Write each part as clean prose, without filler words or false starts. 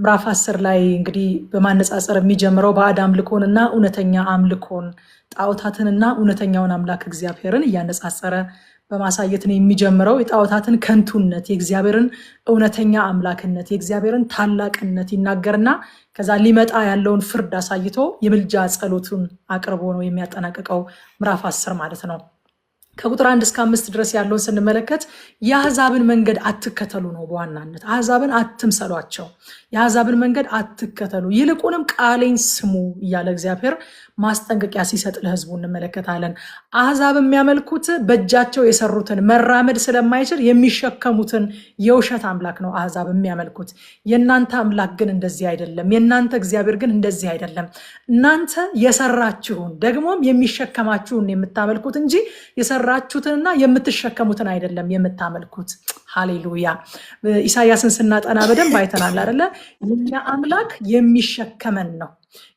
ምዕራፍ 10 ላይ እንግዲህ በማነጻጸር የሚጀምረው ባዕድ አምልኮንና እውነተኛ አምልኮን ጣዖታትንና እውነተኛውን አምላክ እግዚአብሔርን እያነጻጸረ በማሳየት ነው የሚጀምረው። የጣዖታትን ከንቱነት፣ የእግዚአብሔርን እውነተኛ አምላክነት፣ የእግዚአብሔርን ታላቅነት ይናገርና ከዛ ሊመጣ ያለውን ፍርድ አሳይቶ የምልጃ ጸሎቱን አቅርቦ ነው የሚያጠናቅቀው ምዕራፍ 10 ማለት ነው። ከቁጥር 1 እስከ 5 ድረስ ያለውን ስንመለከት የአሕዛብን መንገድ አትከተሉ ነው በዋናነት። አሕዛብን አትምሰሏቸው፣ የአሕዛብን መንገድ አትከተሉ፣ ይልቁንም ቃሌን ስሙ እያለ እግዚአብሔር ማስጠንቀቂያ ሲሰጥ ለሕዝቡ እንመለከታለን። አሕዛብ የሚያመልኩት በእጃቸው የሰሩትን መራመድ ስለማይችል የሚሸከሙትን የውሸት አምላክ ነው አሕዛብ የሚያመልኩት። የእናንተ አምላክ ግን እንደዚህ አይደለም። የእናንተ እግዚአብሔር ግን እንደዚህ አይደለም። እናንተ የሰራችሁን ደግሞም የሚሸከማችሁን የምታመልኩት እንጂ የሰራችሁትንና የምትሸከሙትን አይደለም የምታመልኩት። ሃሌሉያ። ኢሳያስን ስናጠና በደንብ አይተናል አይደለ? የኛ አምላክ የሚሸከመን ነው።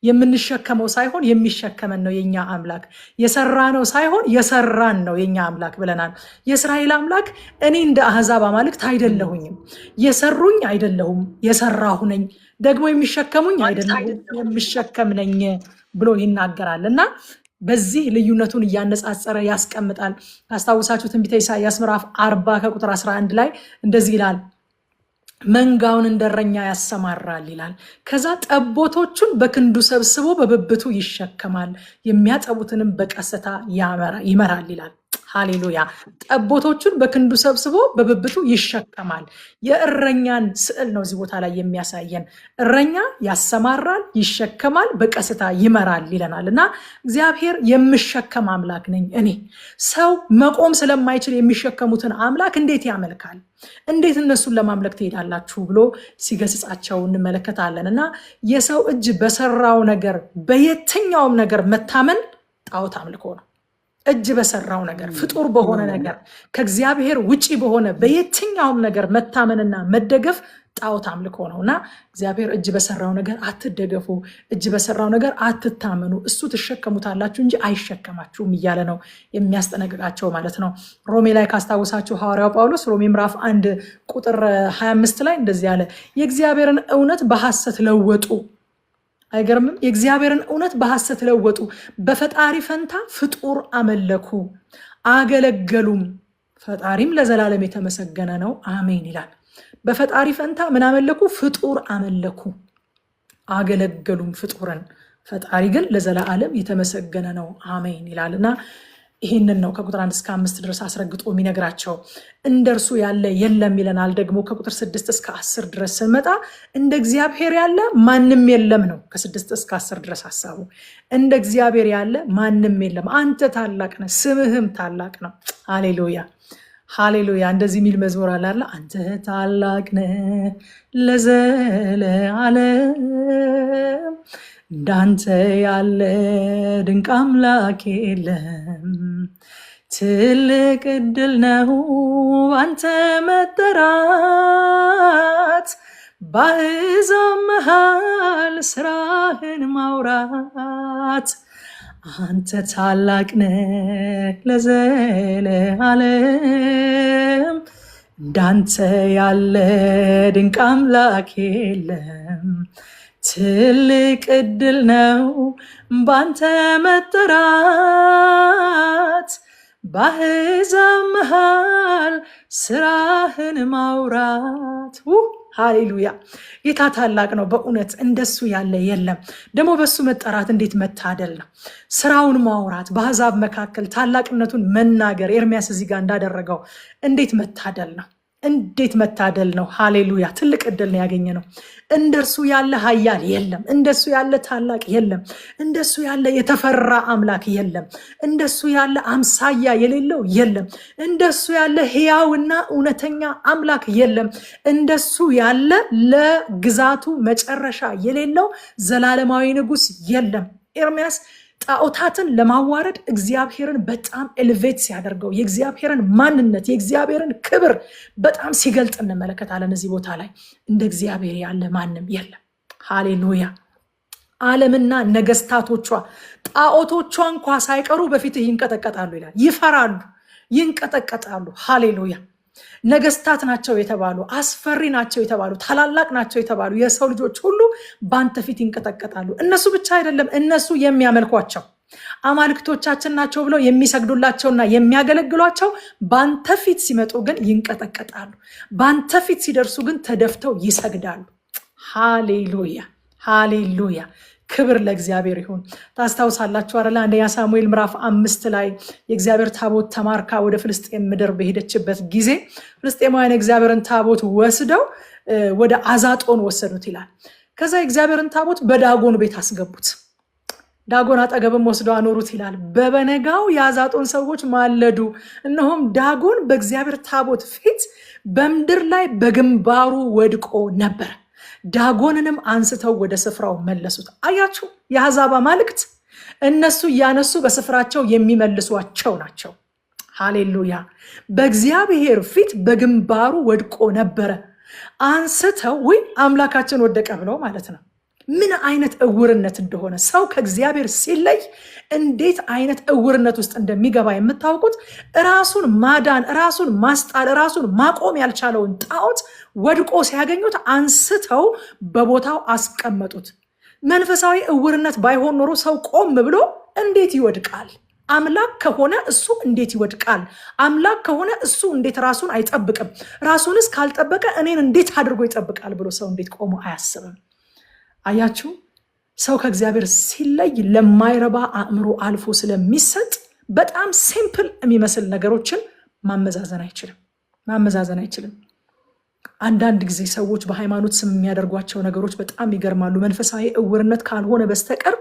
የምንሸከመው ሳይሆን የሚሸከመን ነው የኛ አምላክ። የሰራነው ሳይሆን የሰራን ነው የኛ አምላክ ብለናል። የእስራኤል አምላክ እኔ እንደ አሕዛብ አማልክት አይደለሁኝም፣ የሰሩኝ አይደለሁም፣ የሰራሁ ነኝ፣ ደግሞ የሚሸከሙኝ አይደለሁም፣ የምሸከም ነኝ ብሎ ይናገራል እና በዚህ ልዩነቱን እያነጻጸረ ያስቀምጣል። ካስታውሳችሁ ትንቢተ ኢሳያስ ምዕራፍ 40 ከቁጥር 11 ላይ እንደዚህ ይላል፣ መንጋውን እንደረኛ ያሰማራል ይላል። ከዛ ጠቦቶቹን በክንዱ ሰብስቦ በብብቱ ይሸከማል፣ የሚያጠቡትንም በቀስታ ይመራል ይላል። ሃሌሉያ። ጠቦቶቹን በክንዱ ሰብስቦ በብብቱ ይሸከማል። የእረኛን ስዕል ነው እዚህ ቦታ ላይ የሚያሳየን። እረኛ ያሰማራል፣ ይሸከማል፣ በቀስታ ይመራል ይለናል እና እግዚአብሔር የምሸከም አምላክ ነኝ እኔ። ሰው መቆም ስለማይችል የሚሸከሙትን አምላክ እንዴት ያመልካል? እንዴት እነሱን ለማምለክ ትሄዳላችሁ ብሎ ሲገስጻቸው እንመለከታለን። እና የሰው እጅ በሰራው ነገር በየትኛውም ነገር መታመን ጣዖት አምልኮ ነው። እጅ በሰራው ነገር፣ ፍጡር በሆነ ነገር፣ ከእግዚአብሔር ውጪ በሆነ በየትኛውም ነገር መታመንና መደገፍ ጣዖት አምልኮ ነው እና እግዚአብሔር እጅ በሰራው ነገር አትደገፉ፣ እጅ በሰራው ነገር አትታመኑ፣ እሱ ትሸከሙታላችሁ እንጂ አይሸከማችሁም እያለ ነው የሚያስጠነቅቃቸው ማለት ነው። ሮሜ ላይ ካስታወሳችሁ ሐዋርያው ጳውሎስ ሮሜ ምዕራፍ 1 ቁጥር 25 ላይ እንደዚህ ያለ፣ የእግዚአብሔርን እውነት በሐሰት ለወጡ። አይገርምም? የእግዚአብሔርን እውነት በሐሰት ለወጡ፣ በፈጣሪ ፈንታ ፍጡር አመለኩ አገለገሉም። ፈጣሪም ለዘላለም የተመሰገነ ነው አሜን ይላል። በፈጣሪ ፈንታ ምን አመለኩ? ፍጡር አመለኩ አገለገሉም ፍጡርን። ፈጣሪ ግን ለዘላለም የተመሰገነ ነው አሜን ይላል እና ይህንን ነው ከቁጥር 1 እስከ 5 ድረስ አስረግጦ የሚነግራቸው። እንደርሱ ያለ የለም ይለናል። ደግሞ ከቁጥር 6 እስከ 10 ድረስ ስንመጣ እንደ እግዚአብሔር ያለ ማንም የለም ነው። ከ6 እስከ 10 ድረስ ሀሳቡ እንደ እግዚአብሔር ያለ ማንም የለም። አንተ ታላቅ ነህ፣ ስምህም ታላቅ ነው። ሃሌሉያ ሃሌሉያ። እንደዚህ የሚል መዝሙር አለ። አንተ ታላቅ ነህ ለዘለዓለም፣ እንዳንተ ያለ ድንቅ አምላክ የለም። ትልቅ ዕድል ነው አንተ መጠራት፣ በአሕዛብ መሃል ስራህን ማውራት። አንተ ታላቅ ነህ ለዘለዓለም፣ እንዳንተ ያለ ድንቅ አምላክ የለም። ትልቅ ዕድል ነው ባንተ መጠራት፣ በአሕዛብ መሃል ስራህን ማውራት። ሃሌሉያ። ጌታ ታላቅ ነው በእውነት እንደሱ ያለ የለም። ደግሞ በሱ መጠራት እንዴት መታደል ነው። ስራውን ማውራት፣ በአሕዛብ መካከል ታላቅነቱን መናገር፣ ኤርሚያስ እዚህ ጋር እንዳደረገው እንዴት መታደል ነው። እንዴት መታደል ነው። ሃሌሉያ። ትልቅ ዕድል ነው ያገኘ ነው። እንደሱ ያለ ኃያል የለም። እንደሱ ያለ ታላቅ የለም። እንደሱ ያለ የተፈራ አምላክ የለም። እንደሱ ያለ አምሳያ የሌለው የለም። እንደሱ ያለ ሕያውና እውነተኛ አምላክ የለም። እንደሱ ያለ ለግዛቱ መጨረሻ የሌለው ዘላለማዊ ንጉሥ የለም። ኤርሚያስ ጣዖታትን ለማዋረድ እግዚአብሔርን በጣም ኤሌቬት ሲያደርገው የእግዚአብሔርን ማንነት የእግዚአብሔርን ክብር በጣም ሲገልጥ እንመለከታለን። እዚህ ቦታ ላይ እንደ እግዚአብሔር ያለ ማንም የለም። ሃሌሉያ። ዓለምና ነገስታቶቿ ጣዖቶቿ እንኳ ሳይቀሩ በፊትህ ይንቀጠቀጣሉ ይላል። ይፈራሉ፣ ይንቀጠቀጣሉ። ሃሌሉያ። ነገስታት ናቸው የተባሉ፣ አስፈሪ ናቸው የተባሉ፣ ታላላቅ ናቸው የተባሉ የሰው ልጆች ሁሉ በአንተ ፊት ይንቀጠቀጣሉ። እነሱ ብቻ አይደለም፣ እነሱ የሚያመልኳቸው አማልክቶቻችን ናቸው ብለው የሚሰግዱላቸውና የሚያገለግሏቸው በአንተ ፊት ሲመጡ ግን ይንቀጠቀጣሉ። በአንተ ፊት ሲደርሱ ግን ተደፍተው ይሰግዳሉ። ሃሌሉያ ሃሌሉያ። ክብር ለእግዚአብሔር ይሁን። ታስታውሳላችሁ አይደል? አንደኛ ሳሙኤል ምዕራፍ 5 ላይ የእግዚአብሔር ታቦት ተማርካ ወደ ፍልስጤም ምድር በሄደችበት ጊዜ ፍልስጤማውያን የእግዚአብሔርን ታቦት ወስደው ወደ አዛጦን ወሰዱት ይላል። ከዛ የእግዚአብሔርን ታቦት በዳጎን ቤት አስገቡት። ዳጎን አጠገብም ወስደው አኖሩት ይላል። በበነጋው የአዛጦን ሰዎች ማለዱ፣ እነሆም ዳጎን በእግዚአብሔር ታቦት ፊት በምድር ላይ በግንባሩ ወድቆ ነበር። ዳጎንንም አንስተው ወደ ስፍራው መለሱት። አያችሁ፣ የአሕዛብ አማልክት እነሱ እያነሱ በስፍራቸው የሚመልሷቸው ናቸው። ሃሌሉያ። በእግዚአብሔር ፊት በግንባሩ ወድቆ ነበረ። አንስተው ወይ አምላካችን ወደቀ ብለው ማለት ነው። ምን አይነት እውርነት እንደሆነ ሰው ከእግዚአብሔር ሲለይ እንዴት አይነት እውርነት ውስጥ እንደሚገባ የምታውቁት ራሱን ማዳን፣ ራሱን ማስጣል፣ ራሱን ማቆም ያልቻለውን ጣዖት ወድቆ ሲያገኙት አንስተው በቦታው አስቀመጡት። መንፈሳዊ እውርነት ባይሆን ኖሮ ሰው ቆም ብሎ እንዴት ይወድቃል? አምላክ ከሆነ እሱ እንዴት ይወድቃል? አምላክ ከሆነ እሱ እንዴት ራሱን አይጠብቅም? ራሱንስ ካልጠበቀ እኔን እንዴት አድርጎ ይጠብቃል ብሎ ሰው እንዴት ቆሞ አያስብም? አያችሁ፣ ሰው ከእግዚአብሔር ሲለይ ለማይረባ አእምሮ አልፎ ስለሚሰጥ በጣም ሲምፕል የሚመስል ነገሮችን ማመዛዘን አይችልም። አንዳንድ ጊዜ ሰዎች በሃይማኖት ስም የሚያደርጓቸው ነገሮች በጣም ይገርማሉ። መንፈሳዊ እውርነት ካልሆነ በስተቀር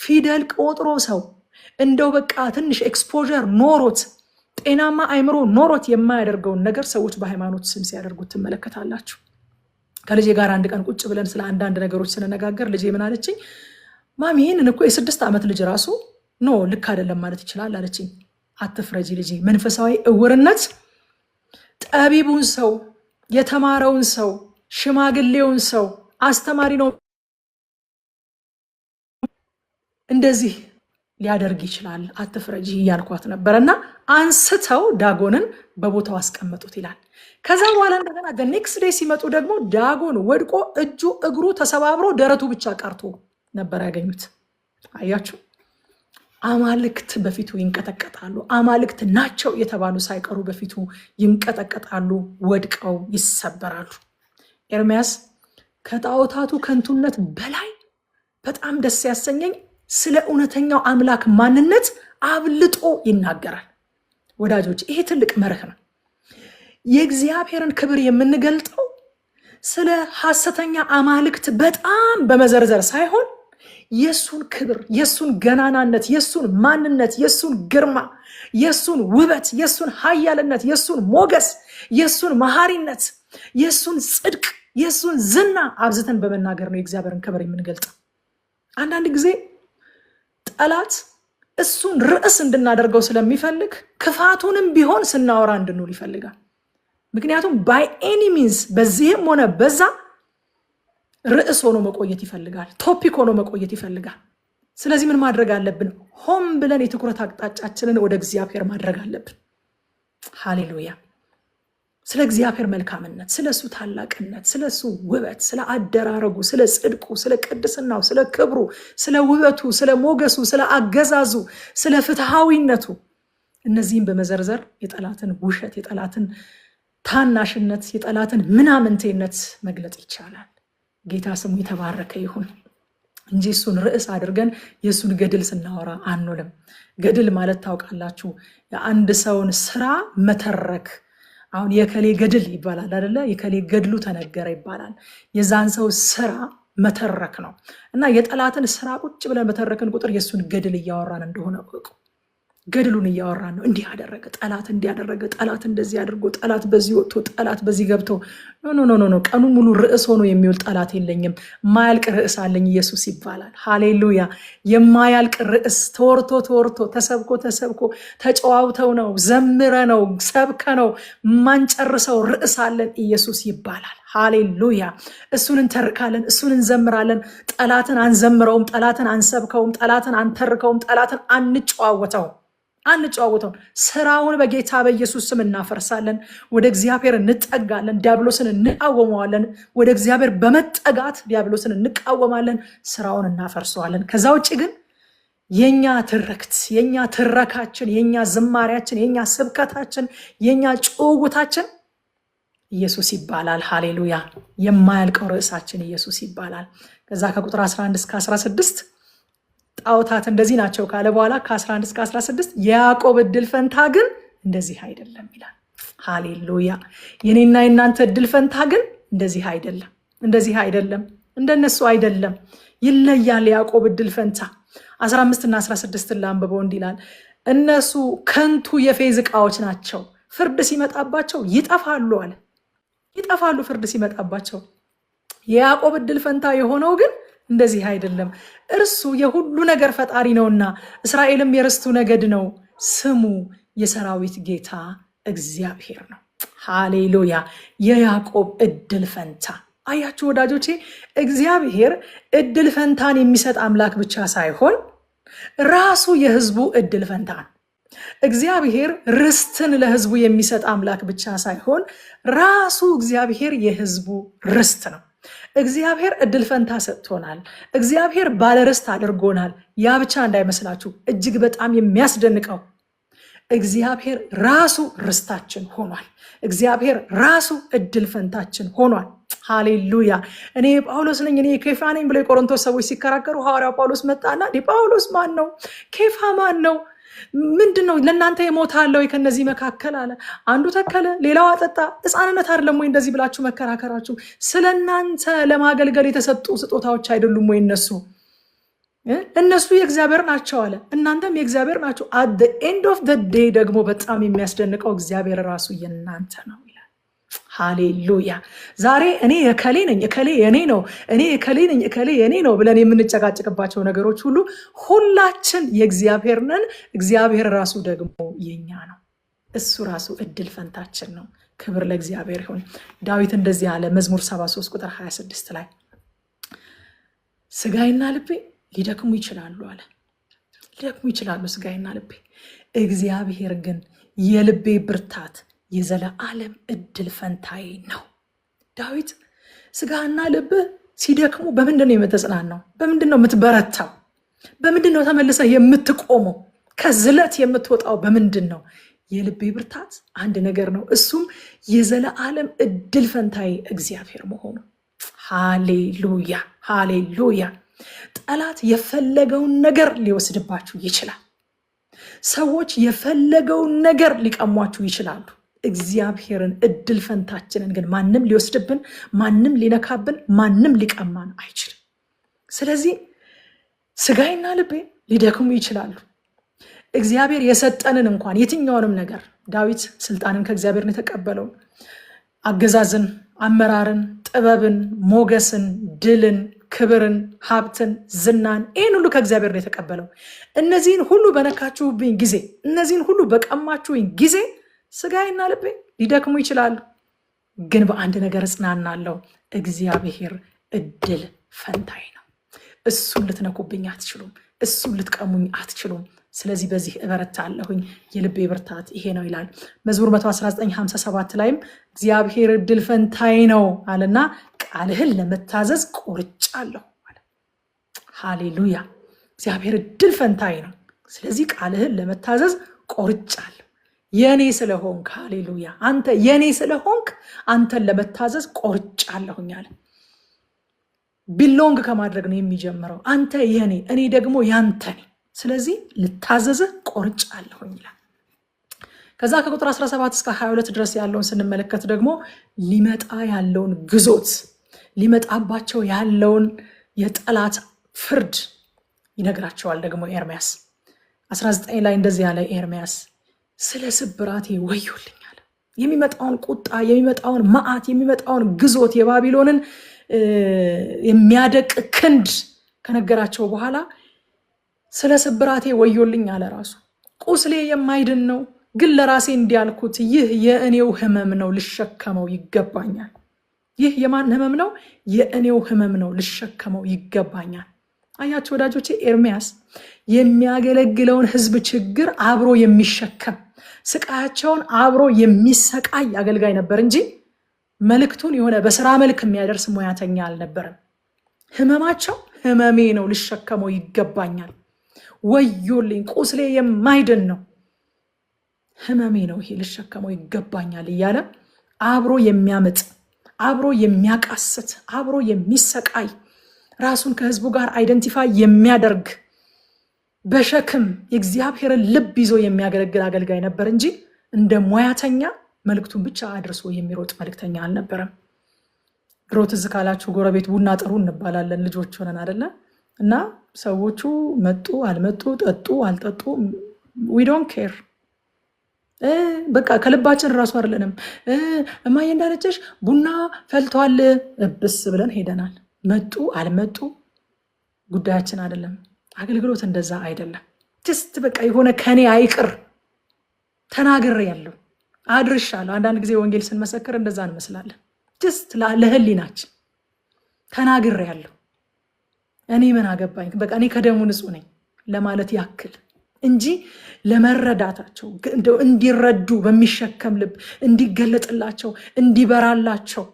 ፊደል ቆጥሮ ሰው እንደው በቃ ትንሽ ኤክስፖዠር ኖሮት ጤናማ አእምሮ ኖሮት የማያደርገውን ነገር ሰዎች በሃይማኖት ስም ሲያደርጉት ትመለከታላችሁ። ከልጄ ጋር አንድ ቀን ቁጭ ብለን ስለ አንዳንድ ነገሮች ስንነጋገር ልጄ ምን አለችኝ? ማሚ ይህንን እኮ የ6 ዓመት ልጅ ራሱ ኖ ልክ አይደለም ማለት ይችላል አለችኝ። አትፍረጂ ልጄ። መንፈሳዊ እውርነት ጠቢቡን ሰው፣ የተማረውን ሰው፣ ሽማግሌውን ሰው፣ አስተማሪ ነው እንደዚህ ሊያደርግ ይችላል። አትፍረጂ እያልኳት ነበረና አንስተው ዳጎንን በቦታው አስቀመጡት ይላል። ከዛ በኋላ እንደገና ኔክስት ዴይ ሲመጡ ደግሞ ዳጎን ወድቆ እጁ እግሩ ተሰባብሮ ደረቱ ብቻ ቀርቶ ነበር ያገኙት። አያችሁ፣ አማልክት በፊቱ ይንቀጠቀጣሉ። አማልክት ናቸው የተባሉ ሳይቀሩ በፊቱ ይንቀጠቀጣሉ፣ ወድቀው ይሰበራሉ። ኤርምያስ ከጣዖታቱ ከንቱነት በላይ በጣም ደስ ያሰኘኝ ስለ እውነተኛው አምላክ ማንነት አብልጦ ይናገራል። ወዳጆች፣ ይሄ ትልቅ መርህ ነው። የእግዚአብሔርን ክብር የምንገልጠው ስለ ሐሰተኛ አማልክት በጣም በመዘርዘር ሳይሆን የሱን ክብር፣ የሱን ገናናነት፣ የሱን ማንነት፣ የሱን ግርማ፣ የሱን ውበት፣ የሱን ኃያልነት፣ የሱን ሞገስ፣ የሱን መሐሪነት፣ የሱን ጽድቅ፣ የሱን ዝና አብዝተን በመናገር ነው የእግዚአብሔርን ክብር የምንገልጠው። አንዳንድ ጊዜ ጠላት እሱን ርዕስ እንድናደርገው ስለሚፈልግ ክፋቱንም ቢሆን ስናወራ እንድንውል ይፈልጋል። ምክንያቱም ባይ ኤኒ ሚንስ በዚህም ሆነ በዛ ርዕስ ሆኖ መቆየት ይፈልጋል፣ ቶፒክ ሆኖ መቆየት ይፈልጋል። ስለዚህ ምን ማድረግ አለብን? ሆም ብለን የትኩረት አቅጣጫችንን ወደ እግዚአብሔር ማድረግ አለብን። ሃሌሉያ። ስለ እግዚአብሔር መልካምነት፣ ስለ እሱ ታላቅነት፣ ስለ እሱ ውበት፣ ስለ አደራረጉ፣ ስለ ጽድቁ፣ ስለ ቅድስናው፣ ስለ ክብሩ፣ ስለ ውበቱ፣ ስለ ሞገሱ፣ ስለ አገዛዙ፣ ስለ ፍትሃዊነቱ፣ እነዚህም በመዘርዘር የጠላትን ውሸት፣ የጠላትን ታናሽነት፣ የጠላትን ምናምንቴነት መግለጥ ይቻላል። ጌታ ስሙ የተባረከ ይሁን እንጂ እሱን ርዕስ አድርገን የእሱን ገድል ስናወራ አንውልም። ገድል ማለት ታውቃላችሁ፣ የአንድ ሰውን ስራ መተረክ። አሁን የከሌ ገድል ይባላል አይደለ? የከሌ ገድሉ ተነገረ ይባላል። የዛን ሰው ስራ መተረክ ነው። እና የጠላትን ስራ ቁጭ ብለን በተረክን ቁጥር የእሱን ገድል እያወራን እንደሆነ እወቁ። ገድሉን እያወራን ነው። እንዲህ አደረገ፣ ጠላት እንዲያደረገ፣ ጠላት እንደዚህ አድርጎ፣ ጠላት በዚህ ወጥቶ፣ ጠላት በዚህ ገብቶ። ኖ ቀኑ ሙሉ ርዕስ ሆኖ የሚውል ጠላት የለኝም። ማያልቅ ርዕስ አለኝ። ኢየሱስ ይባላል። ሃሌሉያ። የማያልቅ ርዕስ ተወርቶ ተወርቶ፣ ተሰብኮ ተሰብኮ፣ ተጨዋውተው ነው፣ ዘምረ ነው፣ ሰብከ ነው ማንጨርሰው ርዕስ አለን። ኢየሱስ ይባላል። ሃሌሉያ። እሱን እንተርካለን፣ እሱን እንዘምራለን። ጠላትን አንዘምረውም፣ ጠላትን አንሰብከውም፣ ጠላትን አንተርከውም፣ ጠላትን አንጨዋወተውም። አንጨዋወተው። ስራውን በጌታ በኢየሱስ ስም እናፈርሳለን። ወደ እግዚአብሔር እንጠጋለን፣ ዲያብሎስን እንቃወመዋለን። ወደ እግዚአብሔር በመጠጋት ዲያብሎስን እንቃወማለን፣ ስራውን እናፈርሰዋለን። ከዛ ውጭ ግን የኛ ትርክት፣ የኛ ትረካችን፣ የኛ ዝማሪያችን፣ የኛ ስብከታችን፣ የኛ ጭውውታችን ኢየሱስ ይባላል። ሃሌሉያ። የማያልቀው ርዕሳችን ኢየሱስ ይባላል። ከዛ ከቁጥር 11 እስከ 16 ጣዖታት እንደዚህ ናቸው ካለ በኋላ ከ11 እስከ 16 የያዕቆብ እድል ፈንታ ግን እንደዚህ አይደለም ይላል። ሃሌሉያ። የኔና የናንተ እድል ፈንታ ግን እንደዚህ አይደለም፣ እንደዚህ አይደለም፣ እንደነሱ አይደለም። ይለያል። የያዕቆብ እድል ፈንታ 15 እና 16 ላንብበው። እንዲህ ይላል፣ እነሱ ከንቱ የፌዝ ዕቃዎች ናቸው፣ ፍርድ ሲመጣባቸው ይጠፋሉ አለ። ይጠፋሉ ፍርድ ሲመጣባቸው። የያዕቆብ እድል ፈንታ የሆነው ግን እንደዚህ አይደለም። እርሱ የሁሉ ነገር ፈጣሪ ነውና እስራኤልም የርስቱ ነገድ ነው። ስሙ የሰራዊት ጌታ እግዚአብሔር ነው። ሃሌሉያ። የያዕቆብ እድል ፈንታ። አያችሁ ወዳጆቼ፣ እግዚአብሔር እድል ፈንታን የሚሰጥ አምላክ ብቻ ሳይሆን ራሱ የህዝቡ እድል ፈንታ ነው። እግዚአብሔር ርስትን ለህዝቡ የሚሰጥ አምላክ ብቻ ሳይሆን ራሱ እግዚአብሔር የህዝቡ ርስት ነው። እግዚአብሔር እድል ፈንታ ሰጥቶናል። እግዚአብሔር ባለርስት አድርጎናል። ያ ብቻ እንዳይመስላችሁ፣ እጅግ በጣም የሚያስደንቀው እግዚአብሔር ራሱ ርስታችን ሆኗል። እግዚአብሔር ራሱ እድል ፈንታችን ሆኗል። ሃሌሉያ። እኔ ጳውሎስ ነኝ፣ እኔ ኬፋ ነኝ ብለው የቆሮንቶስ ሰዎች ሲከራከሩ ሐዋርያው ጳውሎስ መጣና ጳውሎስ ማን ነው? ኬፋ ማን ነው? ምንድን ነው ለእናንተ የሞት አለው ከነዚህ መካከል አለ። አንዱ ተከለ፣ ሌላው አጠጣ። ሕፃንነት አይደለም ወይ እንደዚህ ብላችሁ መከራከራችሁ? ስለ እናንተ ለማገልገል የተሰጡ ስጦታዎች አይደሉም ወይ እነሱ? እነሱ የእግዚአብሔር ናቸው አለ፣ እናንተም የእግዚአብሔር ናቸው። አት ኤንድ ኦፍ ዴይ ደግሞ በጣም የሚያስደንቀው እግዚአብሔር ራሱ የእናንተ ነው ይላል። ሃሌሉያ። ዛሬ እኔ የከሌ ነኝ፣ እከሌ የኔ ነው፣ እኔ የከሌ ነኝ፣ እከሌ የኔ ነው ብለን የምንጨቃጨቅባቸው ነገሮች ሁሉ ሁላችን የእግዚአብሔር ነን። እግዚአብሔር ራሱ ደግሞ የኛ ነው። እሱ ራሱ እድል ፈንታችን ነው። ክብር ለእግዚአብሔር ይሁን። ዳዊት እንደዚህ አለ፣ መዝሙር 73 ቁጥር 26 ላይ ስጋይና ልቤ ሊደክሙ ይችላሉ አለ። ሊደክሙ ይችላሉ ስጋይና ልቤ፣ እግዚአብሔር ግን የልቤ ብርታት የዘለዓለም እድል ፈንታዬ ነው። ዳዊት ስጋና ልብህ ሲደክሙ በምንድን ነው የምትጽናናው? በምንድን ነው የምትበረታው? በምንድን ነው ተመልሰህ የምትቆመው? ከዝለት የምትወጣው በምንድን ነው? የልቤ ብርታት አንድ ነገር ነው፣ እሱም የዘለዓለም እድል ፈንታዬ እግዚአብሔር መሆኑ። ሃሌሉያ ሃሌሉያ። ጠላት የፈለገውን ነገር ሊወስድባችሁ ይችላል። ሰዎች የፈለገውን ነገር ሊቀሟችሁ ይችላሉ። እግዚአብሔርን እድል ፈንታችንን ግን ማንም ሊወስድብን፣ ማንም ሊነካብን፣ ማንም ሊቀማን አይችልም። ስለዚህ ስጋይና ልቤ ሊደክሙ ይችላሉ። እግዚአብሔር የሰጠንን እንኳን የትኛውንም ነገር፣ ዳዊት ስልጣንን ከእግዚአብሔር ነው የተቀበለው። አገዛዝን፣ አመራርን፣ ጥበብን፣ ሞገስን፣ ድልን፣ ክብርን፣ ሀብትን፣ ዝናን፣ ይህን ሁሉ ከእግዚአብሔር ነው የተቀበለው። እነዚህን ሁሉ በነካችሁብኝ ጊዜ፣ እነዚህን ሁሉ በቀማችሁኝ ጊዜ ስጋይና ልቤ ሊደክሙ ይችላሉ። ግን በአንድ ነገር እጽናናለሁ፣ እግዚአብሔር እድል ፈንታዬ ነው። እሱን ልትነኩብኝ አትችሉም፣ እሱን ልትቀሙኝ አትችሉም። ስለዚህ በዚህ እበረታለሁኝ፣ የልቤ ብርታት ይሄ ነው ይላል። መዝሙር 119:57 ላይም እግዚአብሔር እድል ፈንታዬ ነው አለና ቃልህን ለመታዘዝ ቆርጫለሁ አለ። ሃሌሉያ። እግዚአብሔር እድል ፈንታዬ ነው፣ ስለዚህ ቃልህን ለመታዘዝ ቆርጫለሁ። የኔ ስለሆንክ፣ ሃሌሉያ፣ አንተ የኔ ስለሆንክ አንተን ለመታዘዝ ቆርጫለሁኝ አለ። ቢሎንግ ከማድረግ ነው የሚጀምረው። አንተ የኔ፣ እኔ ደግሞ ያንተ ነኝ፣ ስለዚህ ልታዘዝህ ቆርጫለሁኝ ይላል። ከዛ ከቁጥር 17 እስከ 22 ድረስ ያለውን ስንመለከት ደግሞ ሊመጣ ያለውን ግዞት፣ ሊመጣባቸው ያለውን የጠላት ፍርድ ይነግራቸዋል። ደግሞ ኤርምያስ 19 ላይ እንደዚህ ያለ ኤርምያስ ስለ ስብራቴ ወዮልኛል። የሚመጣውን ቁጣ፣ የሚመጣውን መዓት፣ የሚመጣውን ግዞት፣ የባቢሎንን የሚያደቅ ክንድ ከነገራቸው በኋላ ስለ ስብራቴ ወዮልኝ አለ። ራሱ ቁስሌ የማይድን ነው፣ ግን ለራሴ እንዲያልኩት ይህ የእኔው ህመም ነው፣ ልሸከመው ይገባኛል። ይህ የማን ህመም ነው? የእኔው ህመም ነው፣ ልሸከመው ይገባኛል። አያችሁ ወዳጆቼ፣ ኤርሚያስ የሚያገለግለውን ህዝብ ችግር አብሮ የሚሸከም ስቃያቸውን አብሮ የሚሰቃይ አገልጋይ ነበር እንጂ መልእክቱን የሆነ በስራ መልክ የሚያደርስ ሙያተኛ አልነበረም። ህመማቸው ህመሜ ነው፣ ልሸከመው ይገባኛል፣ ወዮልኝ፣ ቁስሌ የማይድን ነው፣ ህመሜ ነው ይሄ፣ ልሸከመው ይገባኛል እያለ አብሮ የሚያምጥ አብሮ የሚያቃስት አብሮ የሚሰቃይ ራሱን ከህዝቡ ጋር አይደንቲፋይ የሚያደርግ በሸክም የእግዚአብሔርን ልብ ይዞ የሚያገለግል አገልጋይ ነበር እንጂ እንደ ሙያተኛ መልእክቱን ብቻ አድርሶ የሚሮጥ መልእክተኛ አልነበረም። ድሮ ትዝ ካላችሁ ጎረቤት ቡና ጥሩ እንባላለን ልጆች ሆነን አይደለ? እና ሰዎቹ መጡ አልመጡ፣ ጠጡ አልጠጡ፣ ዊ ዶንት ኬር፣ በቃ ከልባችን እራሱ አይደለንም። እማዬ እንዳለችሽ ቡና ፈልቷል እብስ ብለን ሄደናል። መጡ አልመጡ ጉዳያችን አይደለም። አገልግሎት እንደዛ አይደለም። ጅስት በቃ የሆነ ከኔ አይቅር ተናግሬ ያለው አድርሻለሁ። አንዳንድ ጊዜ ወንጌል ስንመሰክር እንደዛ እንመስላለን። ጅስት ለህሊናችን ተናግሬ ያለው እኔ ምን አገባኝ፣ በቃ እኔ ከደሙ ንጹህ ነኝ ለማለት ያክል እንጂ ለመረዳታቸው እንዲረዱ በሚሸከም ልብ እንዲገለጥላቸው እንዲበራላቸው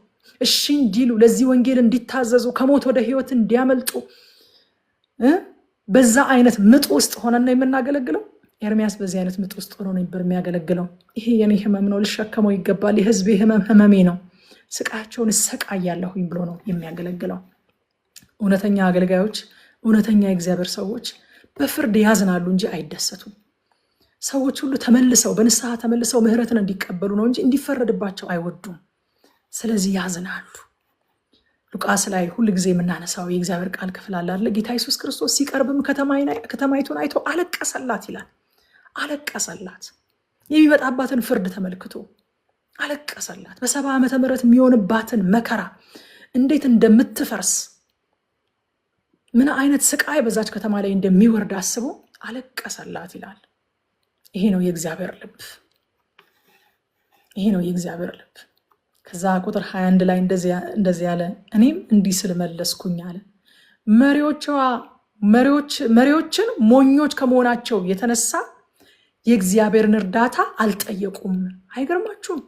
እሺ እንዲሉ ለዚህ ወንጌል እንዲታዘዙ ከሞት ወደ ህይወት እንዲያመልጡ በዛ አይነት ምጥ ውስጥ ሆነን ነው የምናገለግለው። ኤርሚያስ በዚህ አይነት ምጥ ውስጥ ሆኖ ነበር የሚያገለግለው። ይሄ የኔ ህመም ነው፣ ልሸከመው ይገባል፣ የህዝቤ ህመም ህመሜ ነው፣ ስቃያቸውን እሰቃያለሁኝ ብሎ ነው የሚያገለግለው። እውነተኛ አገልጋዮች፣ እውነተኛ የእግዚአብሔር ሰዎች በፍርድ ያዝናሉ እንጂ አይደሰቱም። ሰዎች ሁሉ ተመልሰው በንስሐ ተመልሰው ምህረትን እንዲቀበሉ ነው እንጂ እንዲፈረድባቸው አይወዱም። ስለዚህ ያዝናሉ። ሉቃስ ላይ ሁል ጊዜ የምናነሳው የእግዚአብሔር ቃል ክፍል አለ አይደል? ጌታ ኢየሱስ ክርስቶስ ሲቀርብም ከተማይቱን አይቶ አለቀሰላት ይላል። አለቀሰላት፣ የሚመጣባትን ፍርድ ተመልክቶ አለቀሰላት። በ70 ዓመተ ምህረት የሚሆንባትን መከራ እንዴት እንደምትፈርስ ምን አይነት ስቃይ በዛች ከተማ ላይ እንደሚወርድ አስቦ አለቀሰላት ይላል። ይሄ ነው የእግዚአብሔር ልብ። ይሄ ነው የእግዚአብሔር ልብ። ከዛ ቁጥር 21 ላይ እንደዚህ ያለ፣ እኔም እንዲህ ስል መለስኩኝ አለ፣ መሪዎችን ሞኞች ከመሆናቸው የተነሳ የእግዚአብሔርን እርዳታ አልጠየቁም። አይገርማችሁም?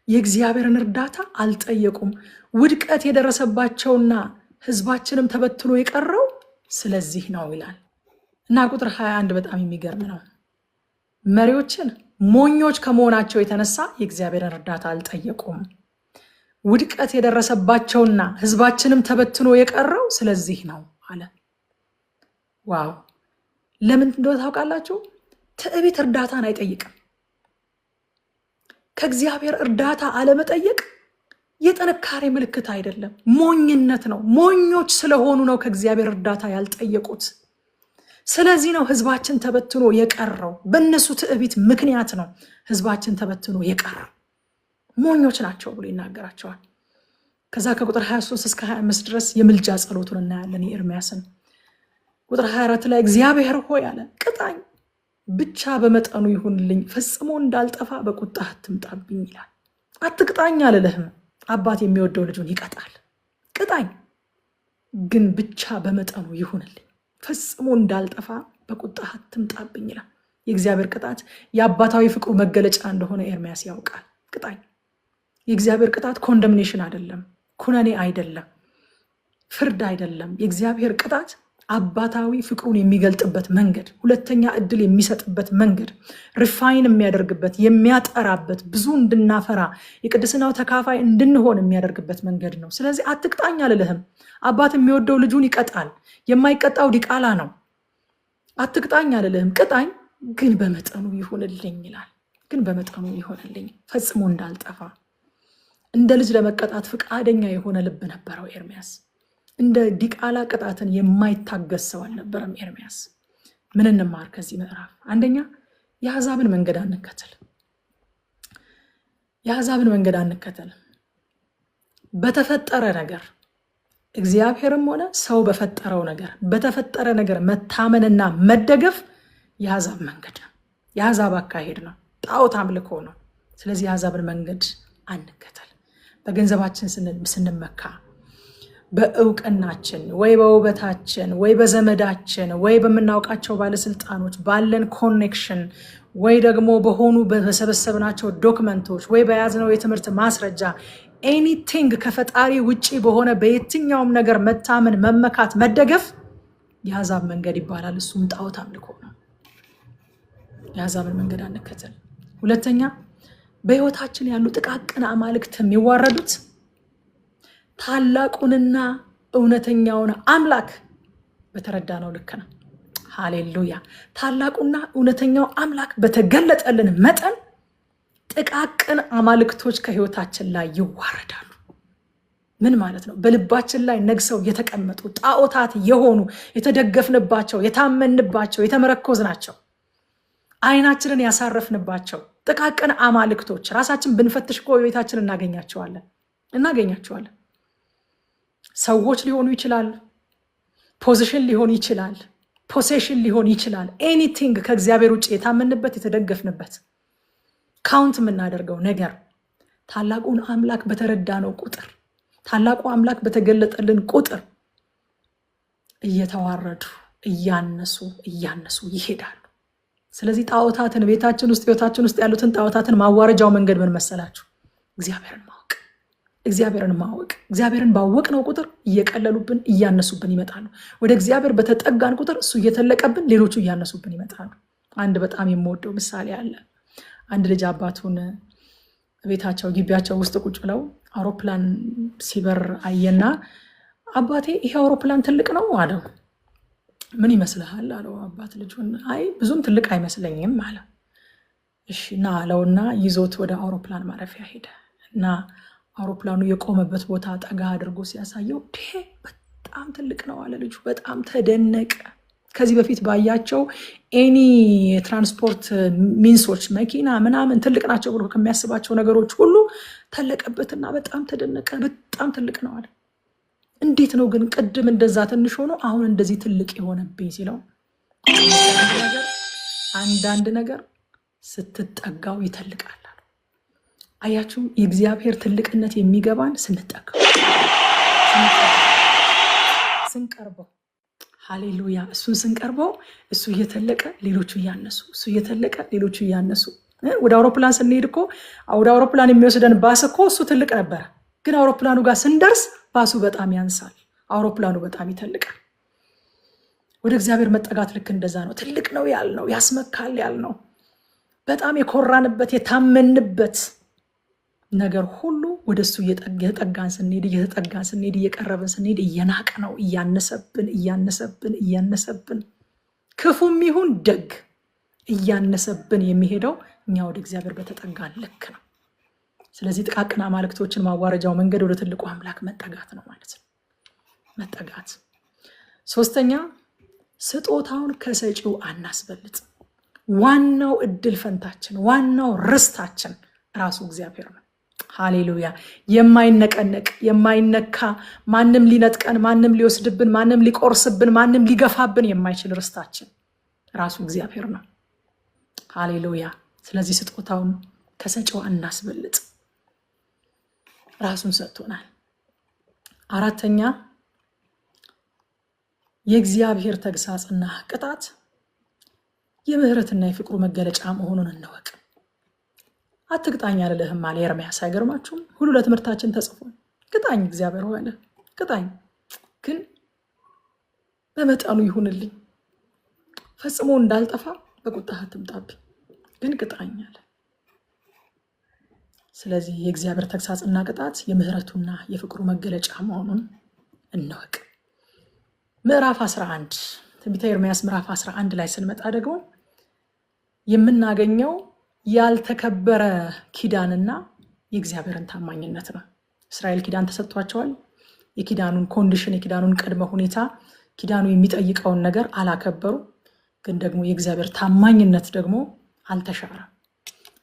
የእግዚአብሔርን እርዳታ አልጠየቁም። ውድቀት የደረሰባቸውና ህዝባችንም ተበትኖ የቀረው ስለዚህ ነው ይላል። እና ቁጥር 21 በጣም የሚገርም ነው። መሪዎችን ሞኞች ከመሆናቸው የተነሳ የእግዚአብሔርን እርዳታ አልጠየቁም። ውድቀት የደረሰባቸውና ህዝባችንም ተበትኖ የቀረው ስለዚህ ነው አለ። ዋው! ለምን እንደሆነ ታውቃላችሁ? ትዕቢት እርዳታን አይጠይቅም። ከእግዚአብሔር እርዳታ አለመጠየቅ የጥንካሬ ምልክት አይደለም፣ ሞኝነት ነው። ሞኞች ስለሆኑ ነው ከእግዚአብሔር እርዳታ ያልጠየቁት። ስለዚህ ነው ህዝባችን ተበትኖ የቀረው። በእነሱ ትዕቢት ምክንያት ነው ህዝባችን ተበትኖ የቀረው። ሞኞች ናቸው ብሎ ይናገራቸዋል። ከዛ ከቁጥር 23 እስከ 25 ድረስ የምልጃ ጸሎቱን እናያለን የኤርሚያስን። ቁጥር 24 ላይ እግዚአብሔር ሆይ አለ፣ ቅጣኝ፣ ብቻ በመጠኑ ይሁንልኝ፣ ፈጽሞ እንዳልጠፋ በቁጣህ አትምጣብኝ ይላል። አትቅጣኝ አልልህም፣ አባት የሚወደው ልጁን ይቀጣል። ቅጣኝ ግን ብቻ በመጠኑ ይሁንልኝ፣ ፈጽሞ እንዳልጠፋ በቁጣህ አትምጣብኝ ይላል። የእግዚአብሔር ቅጣት የአባታዊ ፍቅሩ መገለጫ እንደሆነ ኤርሚያስ ያውቃል። ቅጣኝ። የእግዚአብሔር ቅጣት ኮንደምኔሽን አይደለም፣ ኩነኔ አይደለም፣ ፍርድ አይደለም። የእግዚአብሔር ቅጣት አባታዊ ፍቅሩን የሚገልጥበት መንገድ፣ ሁለተኛ እድል የሚሰጥበት መንገድ፣ ሪፋይን የሚያደርግበት የሚያጠራበት፣ ብዙ እንድናፈራ የቅድስናው ተካፋይ እንድንሆን የሚያደርግበት መንገድ ነው። ስለዚህ አትቅጣኝ አልልህም። አባት የሚወደው ልጁን ይቀጣል። የማይቀጣው ዲቃላ ነው። አትቅጣኝ አልልህም፣ ቅጣኝ ግን በመጠኑ ይሁንልኝ ይላል። ግን በመጠኑ ይሁንልኝ፣ ፈጽሞ እንዳልጠፋ። እንደ ልጅ ለመቀጣት ፈቃደኛ የሆነ ልብ ነበረው ኤርሚያስ። እንደ ዲቃላ ቅጣትን የማይታገስ ሰው አልነበረም ኤርሚያስ። ምን እንማር ከዚህ ምዕራፍ? አንደኛ የአሕዛብን መንገድ አንከተል። የአሕዛብን መንገድ አንከተል። በተፈጠረ ነገር እግዚአብሔርም ሆነ ሰው በፈጠረው ነገር በተፈጠረ ነገር መታመንና መደገፍ የአሕዛብ መንገድ ነው። የአሕዛብ አካሄድ ነው። ጣዖት አምልኮ ነው። ስለዚህ የአሕዛብን መንገድ አንከተል። በገንዘባችን ስንመካ፣ በእውቅናችን ወይ በውበታችን ወይ በዘመዳችን ወይ በምናውቃቸው ባለስልጣኖች ባለን ኮኔክሽን ወይ ደግሞ በሆኑ በሰበሰብናቸው ዶክመንቶች ወይ በያዝነው የትምህርት ማስረጃ ኤኒቲንግ ከፈጣሪ ውጪ በሆነ በየትኛውም ነገር መታመን፣ መመካት፣ መደገፍ የአሕዛብ መንገድ ይባላል። እሱም ጣዖት አምልኮ ነው። የአሕዛብን መንገድ አንከተል። ሁለተኛ በህይወታችን ያሉ ጥቃቅን አማልክት የሚዋረዱት ታላቁንና እውነተኛውን አምላክ በተረዳነው ልክ ነው። ሃሌሉያ! ታላቁና እውነተኛው አምላክ በተገለጠልን መጠን ጥቃቅን አማልክቶች ከህይወታችን ላይ ይዋረዳሉ። ምን ማለት ነው? በልባችን ላይ ነግሰው የተቀመጡ ጣዖታት የሆኑ የተደገፍንባቸው፣ የታመንባቸው፣ የተመረኮዝናቸው፣ አይናችንን ያሳረፍንባቸው ጥቃቅን አማልክቶች ራሳችን ብንፈትሽ እኮ ቤታችን እናገኛቸዋለን። ሰዎች ሊሆኑ ይችላል፣ ፖዚሽን ሊሆን ይችላል፣ ፖሴሽን ሊሆን ይችላል። ኤኒቲንግ ከእግዚአብሔር ውጭ የታመንበት የተደገፍንበት ካውንት የምናደርገው ነገር ታላቁን አምላክ በተረዳነው ቁጥር፣ ታላቁ አምላክ በተገለጠልን ቁጥር እየተዋረዱ እያነሱ ይሄዳሉ። ስለዚህ ጣዖታትን ቤታችን ውስጥ ህይወታችን ውስጥ ያሉትን ጣዖታትን ማዋረጃው መንገድ ምን መሰላችሁ? እግዚአብሔርን ማወቅ። እግዚአብሔርን ባወቅነው ቁጥር እየቀለሉብን እያነሱብን ይመጣሉ። ወደ እግዚአብሔር በተጠጋን ቁጥር እሱ እየተለቀብን ሌሎቹ እያነሱብን ይመጣሉ። አንድ በጣም የምወደው ምሳሌ አለ። አንድ ልጅ አባቱን ቤታቸው ግቢያቸው ውስጥ ቁጭ ብለው አውሮፕላን ሲበር አየና አባቴ ይሄ አውሮፕላን ትልቅ ነው አለው። ምን ይመስልሃል አለው አባት ልጁን። አይ ብዙም ትልቅ አይመስለኝም አለ። እሺ ና አለውና ይዞት ወደ አውሮፕላን ማረፊያ ሄደ እና አውሮፕላኑ የቆመበት ቦታ ጠጋ አድርጎ ሲያሳየው በጣም ትልቅ ነው አለ ልጁ። በጣም ተደነቀ። ከዚህ በፊት ባያቸው ኤኒ የትራንስፖርት ሚንሶች መኪና ምናምን ትልቅ ናቸው ብሎ ከሚያስባቸው ነገሮች ሁሉ ተለቀበትና በጣም ተደነቀ። በጣም ትልቅ ነው አለ። እንዴት ነው ግን ቅድም እንደዛ ትንሽ ሆኖ አሁን እንደዚህ ትልቅ የሆነብኝ ሲለው አንዳንድ ነገር ስትጠጋው ይተልቃል። አያችሁ፣ የእግዚአብሔር ትልቅነት የሚገባን ስንቀርበው። ሃሌሉያ! እሱን ስንቀርበው እሱ እየተለቀ ሌሎቹ እያነሱ፣ እሱ እየተለቀ ሌሎቹ እያነሱ። ወደ አውሮፕላን ስንሄድ እኮ ወደ አውሮፕላን የሚወስደን ባስ እኮ እሱ ትልቅ ነበረ፣ ግን አውሮፕላኑ ጋር ስንደርስ ባሱ በጣም ያንሳል፣ አውሮፕላኑ በጣም ይተልቃል። ወደ እግዚአብሔር መጠጋት ልክ እንደዛ ነው። ትልቅ ነው ያልነው፣ ያስመካል ያልነው፣ በጣም የኮራንበት የታመንበት ነገር ሁሉ ወደ እሱ እየተጠጋን ስንሄድ እየቀረብን ስንሄድ እየናቀ ነው እያነሰብን ክፉም ይሁን ደግ እያነሰብን የሚሄደው እኛ ወደ እግዚአብሔር በተጠጋን ልክ ነው። ስለዚህ ጥቃቅን አማልክቶችን ማዋረጃው መንገድ ወደ ትልቁ አምላክ መጠጋት ነው ማለት ነው። መጠጋት። ሶስተኛ ስጦታውን ከሰጪው አናስበልጥ። ዋናው እድል ፈንታችን፣ ዋናው ርስታችን ራሱ እግዚአብሔር ነው። ሃሌሉያ! የማይነቀነቅ የማይነካ፣ ማንም ሊነጥቀን፣ ማንም ሊወስድብን፣ ማንም ሊቆርስብን፣ ማንም ሊገፋብን የማይችል ርስታችን ራሱ እግዚአብሔር ነው። ሃሌሉያ! ስለዚህ ስጦታውን ከሰጪው አናስበልጥ። ራሱን ሰጥቶናል። አራተኛ የእግዚአብሔር ተግሳጽና ቅጣት የምህረትና የፍቅሩ መገለጫ መሆኑን እንወቅ። አትቅጣኝ አልልህም አለ ኤርምያስ። አይገርማችሁም? ሁሉ ለትምህርታችን ተጽፏል። ቅጣኝ እግዚአብሔር ሆይ አለ። ቅጣኝ፣ ግን በመጠኑ ይሁንልኝ፣ ፈጽሞ እንዳልጠፋ በቁጣህ አትምጣብኝ፣ ግን ቅጣኝ አለ። ስለዚህ የእግዚአብሔር ተግሳጽና ቅጣት የምህረቱና የፍቅሩ መገለጫ መሆኑን እንወቅ። ምዕራፍ 11 ትንቢተ ኤርምያስ ምዕራፍ 11 ላይ ስንመጣ ደግሞ የምናገኘው ያልተከበረ ኪዳንና የእግዚአብሔርን ታማኝነት ነው። እስራኤል ኪዳን ተሰጥቷቸዋል። የኪዳኑን ኮንዲሽን፣ የኪዳኑን ቅድመ ሁኔታ፣ ኪዳኑ የሚጠይቀውን ነገር አላከበሩ። ግን ደግሞ የእግዚአብሔር ታማኝነት ደግሞ አልተሻረም።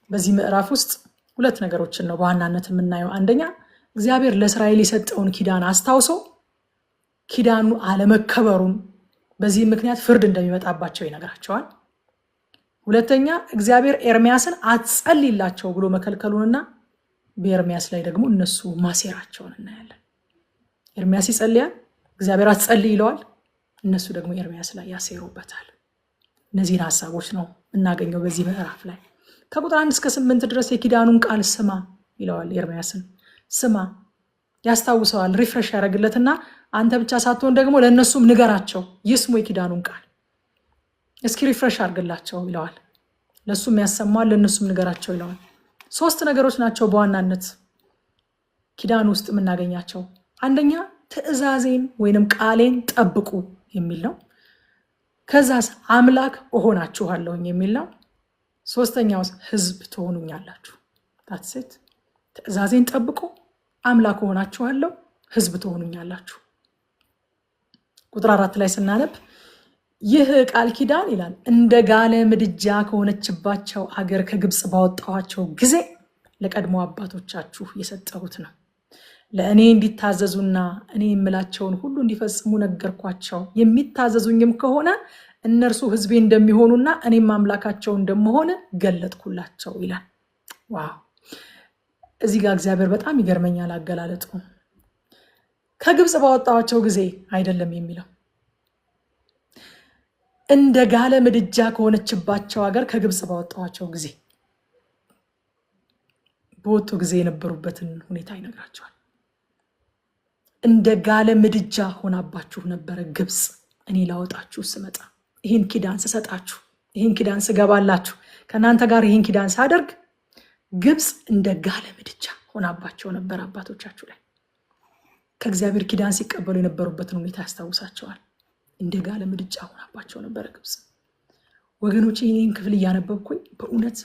በዚህ ምዕራፍ ውስጥ ሁለት ነገሮችን ነው በዋናነት የምናየው። አንደኛ እግዚአብሔር ለእስራኤል የሰጠውን ኪዳን አስታውሶ ኪዳኑ አለመከበሩን፣ በዚህ ምክንያት ፍርድ እንደሚመጣባቸው ይነግራቸዋል። ሁለተኛ እግዚአብሔር ኤርምያስን አትጸልይላቸው ብሎ መከልከሉንና በኤርምያስ ላይ ደግሞ እነሱ ማሴራቸውን እናያለን። ኤርሚያስ ይጸልያል፣ እግዚአብሔር አትጸልይ ይለዋል። እነሱ ደግሞ ኤርሚያስ ላይ ያሴሩበታል። እነዚህን ሀሳቦች ነው እናገኘው በዚህ ምዕራፍ ላይ። ከቁጥር 1 እስከ 8 ድረስ የኪዳኑን ቃል ስማ ይለዋል ኤርሚያስን። ስማ ያስታውሰዋል፣ ሪፍሬሽ ያደርግለትና አንተ ብቻ ሳትሆን ደግሞ ለእነሱም ንገራቸው፣ ይስሙ የኪዳኑን ቃል እስኪ ሪፍሬሽ አድርግላቸው ይለዋል። ለእሱም ያሰማል፣ ለእነሱም ንገራቸው ይለዋል። 3 ነገሮች ናቸው በዋናነት ኪዳን ውስጥ የምናገኛቸው። አንደኛ ትእዛዜን ወይንም ቃሌን ጠብቁ የሚል ነው። ከዛስ አምላክ እሆናችኋለሁኝ የሚል ነው። 3ኛው ህዝብ ትሆኑኛላችሁ። ታትሴት ትእዛዜን ጠብቁ፣ አምላክ እሆናችኋለሁ፣ ህዝብ ትሆኑኛላችሁ። ቁጥር 4 ላይ ስናነብ ይህ ቃል ኪዳን ይላል እንደ ጋለ ምድጃ ከሆነችባቸው አገር ከግብፅ ባወጣኋቸው ጊዜ ለቀድሞ አባቶቻችሁ የሰጠሁት ነው። ለእኔ እንዲታዘዙና እኔ የምላቸውን ሁሉ እንዲፈጽሙ ነገርኳቸው። የሚታዘዙኝም ከሆነ እነርሱ ህዝቤ እንደሚሆኑና እኔም አምላካቸው እንደመሆን ገለጥኩላቸው ይላል። ዋው! እዚህ ጋር እግዚአብሔር በጣም ይገርመኛል አገላለጡ። ከግብፅ ባወጣኋቸው ጊዜ አይደለም የሚለው፣ እንደ ጋለ ምድጃ ከሆነችባቸው ሀገር ከግብፅ ባወጣኋቸው ጊዜ፣ በወጡ ጊዜ የነበሩበትን ሁኔታ ይነግራቸዋል። እንደ ጋለ ምድጃ ሆናባችሁ ነበረ ግብፅ። እኔ ላወጣችሁ ስመጣ ይህን ኪዳን ስሰጣችሁ፣ ይህን ኪዳን ስገባላችሁ፣ ከእናንተ ጋር ይህን ኪዳን ሳደርግ ግብፅ እንደ ጋለ ምድጃ ሆናባቸው ነበር አባቶቻችሁ ላይ። ከእግዚአብሔር ኪዳን ሲቀበሉ የነበሩበትን ሁኔታ ያስታውሳቸዋል። እንደ ጋለ ምድጃ ሆናባቸው ነበረ ግብፅ። ወገኖች ይህን ክፍል እያነበብኩኝ በእውነት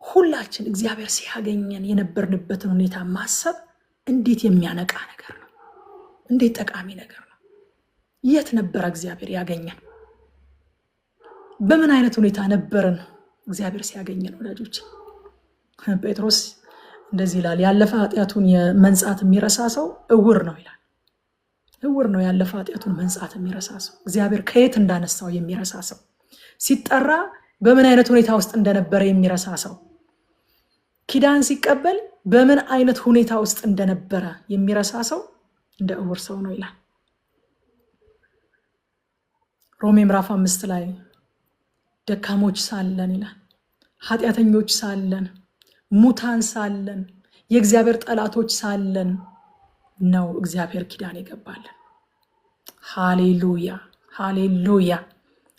ሁላችን እግዚአብሔር ሲያገኘን የነበርንበትን ሁኔታ ማሰብ እንዴት የሚያነቃ ነገር ነው! እንዴት ጠቃሚ ነገር ነው! የት ነበረ እግዚአብሔር ያገኘን? በምን አይነት ሁኔታ ነበርን እግዚአብሔር ሲያገኘን? ወዳጆች ጴጥሮስ እንደዚህ ይላል፣ ያለፈ ኃጢአቱን መንጻት የሚረሳ ሰው እውር ነው ይላል። እውር ነው ያለፈ ኃጢአቱን መንጻት የሚረሳ ሰው፣ እግዚአብሔር ከየት እንዳነሳው የሚረሳ ሰው፣ ሲጠራ በምን አይነት ሁኔታ ውስጥ እንደነበረ የሚረሳ ሰው፣ ኪዳን ሲቀበል በምን አይነት ሁኔታ ውስጥ እንደነበረ የሚረሳ ሰው እንደ እውር ሰው ነው ይላል። ሮሜ ምዕራፍ 5 ላይ ደካሞች ሳለን ይላል፣ ኃጢአተኞች ሳለን፣ ሙታን ሳለን፣ የእግዚአብሔር ጠላቶች ሳለን ነው እግዚአብሔር ኪዳን የገባልን። ሃሌሉያ ሃሌሉያ!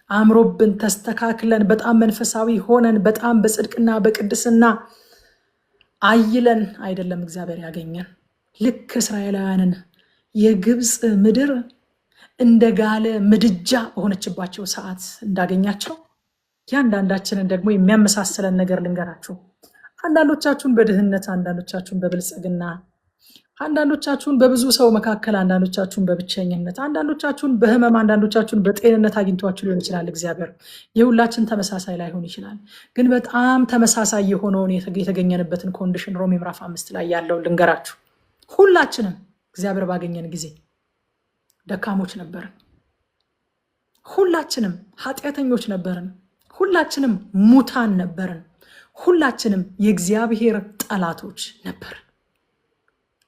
አምሮብን ተስተካክለን በጣም መንፈሳዊ ሆነን በጣም በጽድቅና በቅድስና አይለን አይደለም እግዚአብሔር ያገኘን። ልክ እስራኤላውያንን የግብፅ ምድር እንደ ጋለ ምድጃ በሆነችባቸው ሰዓት እንዳገኛቸው ያንዳንዳችንን ደግሞ የሚያመሳስለን ነገር ልንገራችሁ። አንዳንዶቻችሁን በድህነት፣ አንዳንዶቻችሁን በብልጽግና፣ አንዳንዶቻችሁን በብዙ ሰው መካከል፣ አንዳንዶቻችሁን በብቸኝነት፣ አንዳንዶቻችሁን በህመም፣ አንዳንዶቻችሁን በጤንነት አግኝቷችሁ ሊሆን ይችላል። እግዚአብሔር የሁላችን ተመሳሳይ ላይሆን ይችላል። ግን በጣም ተመሳሳይ የሆነውን የተገኘንበትን ኮንዲሽን ሮሜ ምዕራፍ 5 ላይ ያለው ልንገራችሁ። ሁላችንም እግዚአብሔር ባገኘን ጊዜ ደካሞች ነበርን። ሁላችንም ኃጢአተኞች ነበርን። ሁላችንም ሙታን ነበርን። ሁላችንም የእግዚአብሔር ጠላቶች ነበርን።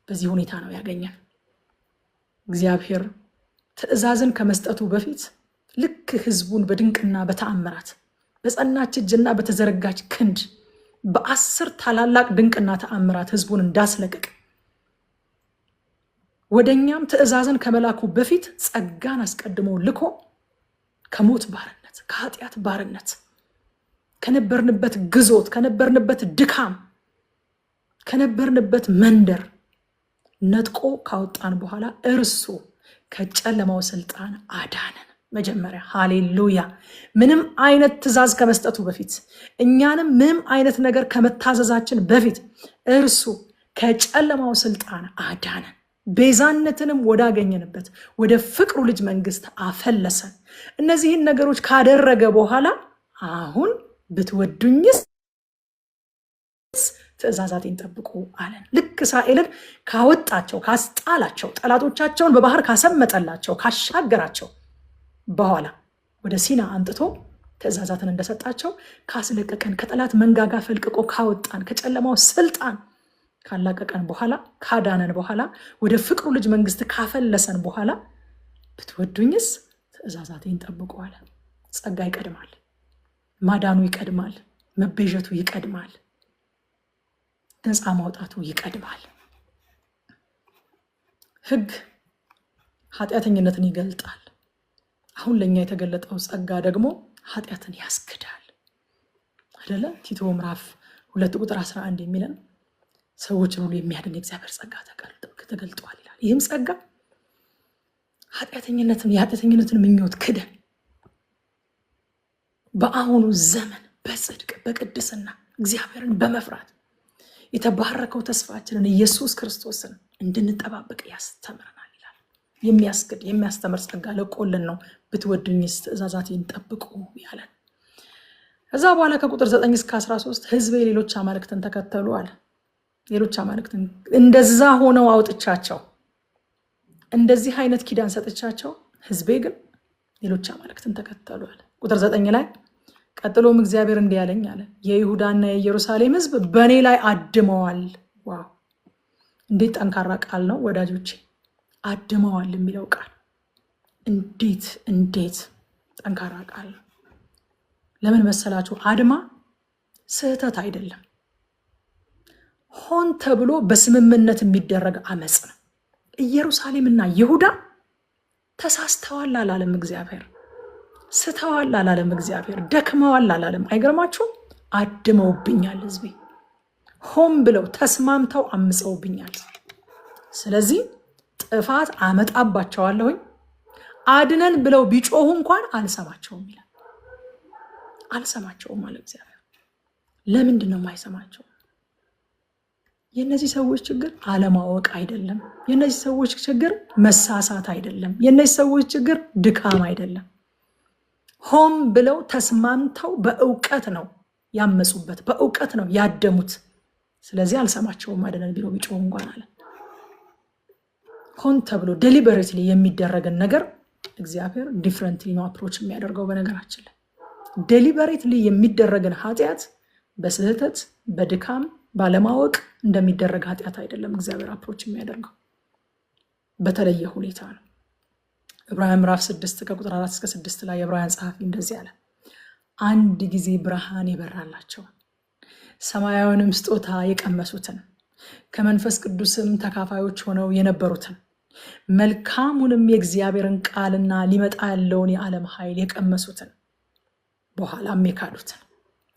በዚህ ሁኔታ ነው ያገኘን። እግዚአብሔር ትእዛዝን ከመስጠቱ በፊት ልክ ህዝቡን በድንቅና በተአምራት በጸናች እጅና በተዘረጋች ክንድ በ10 ታላላቅ ድንቅና ተአምራት ህዝቡን እንዳስለቀቅ ወደኛም ትእዛዝን ከመላኩ በፊት ጸጋን አስቀድሞ ልኮ ከሞት ባርነት፣ ከኃጢአት ባርነት፣ ከነበርንበት ግዞት፣ ከነበርንበት ድካም፣ ከነበርንበት መንደር ነጥቆ ካወጣን በኋላ እርሱ ከጨለማው ስልጣን አዳነን። መጀመሪያ ሃሌሉያ! ምንም አይነት ትእዛዝ ከመስጠቱ በፊት እኛንም ምንም አይነት ነገር ከመታዘዛችን በፊት እርሱ ከጨለማው ስልጣን አዳነን። ቤዛነትንም ወዳገኘንበት ወደ ፍቅሩ ልጅ መንግስት አፈለሰን። እነዚህን ነገሮች ካደረገ በኋላ አሁን ብትወዱኝስ ትእዛዛቴን ጠብቁ አለን። ልክ እስራኤልን ካወጣቸው፣ ካስጣላቸው፣ ጠላቶቻቸውን በባህር ካሰመጠላቸው፣ ካሻገራቸው በኋላ ወደ ሲና አምጥቶ ትእዛዛትን እንደሰጣቸው ካስለቀቀን፣ ከጠላት መንጋጋ ፈልቅቆ ካወጣን፣ ከጨለማው ስልጣን ካላቀቀን በኋላ ካዳነን በኋላ ወደ ፍቅሩ ልጅ መንግስት ካፈለሰን በኋላ ብትወዱኝስ ትእዛዛቴን ጠብቁ አለ። ጸጋ ይቀድማል፣ ማዳኑ ይቀድማል፣ መቤዠቱ ይቀድማል፣ ነፃ ማውጣቱ ይቀድማል። ሕግ ኃጢአተኝነትን ይገልጣል። አሁን ለኛ የተገለጠው ጸጋ ደግሞ ኃጢአትን ያስክዳል አይደለ? ቲቶ ምዕራፍ 2 ቁጥር 11 የሚለን ሰዎችን ሁሉ የሚያድን የእግዚአብሔር ጸጋ ተገልጧል ይላል። ይህም ጸጋ የኃጢአተኝነትን ምኞት ክደን በአሁኑ ዘመን በጽድቅ በቅድስና እግዚአብሔርን በመፍራት የተባረከው ተስፋችንን ኢየሱስ ክርስቶስን እንድንጠባበቅ ያስተምረናል ይላል። የሚያስተምር ጸጋ ለቆልን ነው ብትወዱኝስ ትእዛዛቴን ጠብቁ ያለን። ከዛ በኋላ ከቁጥር 9 እስከ 13 ሕዝቤ ሌሎች አማልክትን ተከተሉ አለ። ሌሎች አማልክትን እንደዛ ሆነው አውጥቻቸው እንደዚህ አይነት ኪዳን ሰጥቻቸው፣ ሕዝቤ ግን ሌሎች አማልክትን ተከተሉ አለ። ቁጥር 9 ላይ ቀጥሎም እግዚአብሔር እንዲህ ያለኝ አለ፣ የይሁዳና የኢየሩሳሌም ሕዝብ በእኔ ላይ አድመዋል። ዋው! እንዴት ጠንካራ ቃል ነው ወዳጆቼ! አድመዋል የሚለው ቃል እንዴት ጠንካራ ቃል ነው! ለምን መሰላችሁ? አድማ ስህተት አይደለም፣ ሆን ተብሎ በስምምነት የሚደረግ አመፅ ነው። ኢየሩሳሌምና ይሁዳ ተሳስተዋል አላለም እግዚአብሔር፣ ስተዋል አላለም እግዚአብሔር፣ ደክመዋል አላለም። አይገርማችሁም? አድመውብኛል፣ ሕዝቤ ሆን ብለው ተስማምተው አምፀውብኛል። ስለዚህ ጥፋት አመጣባቸዋለሁኝ። አድነን ብለው ቢጮሁ እንኳን አልሰማቸውም ይላል። አልሰማቸውም አለ እግዚአብሔር። ለምንድን ነው የማይሰማቸው? የእነዚህ ሰዎች ችግር አለማወቅ አይደለም። የእነዚህ ሰዎች ችግር መሳሳት አይደለም። የእነዚህ ሰዎች ችግር ድካም አይደለም። ሆም ብለው ተስማምተው በእውቀት ነው ያመፁበት፣ በእውቀት ነው ያደሙት። ስለዚህ አልሰማቸውም አድነን ቢለው ቢጮሁ እንኳን አለ። ሆን ተብሎ ዴሊበሬትሊ የሚደረግን ነገር እግዚአብሔር ዲፍረንትሊ ነው አፕሮች የሚያደርገው። በነገራችን ላይ ዴሊበሬትሊ የሚደረግን ኃጢአት በስህተት በድካም ባለማወቅ እንደሚደረግ ኃጢአት አይደለም እግዚአብሔር አፕሮች የሚያደርገው፣ በተለየ ሁኔታ ነው። ዕብራውያን ምዕራፍ 6 ከቁጥር 4 እስከ 6 ላይ የዕብራውያን ጸሐፊ እንደዚህ አለ፣ አንድ ጊዜ ብርሃን የበራላቸው ሰማያዊንም ስጦታ የቀመሱትን ከመንፈስ ቅዱስም ተካፋዮች ሆነው የነበሩትን መልካሙንም የእግዚአብሔርን ቃልና ሊመጣ ያለውን የዓለም ኃይል የቀመሱትን በኋላም የካዱትን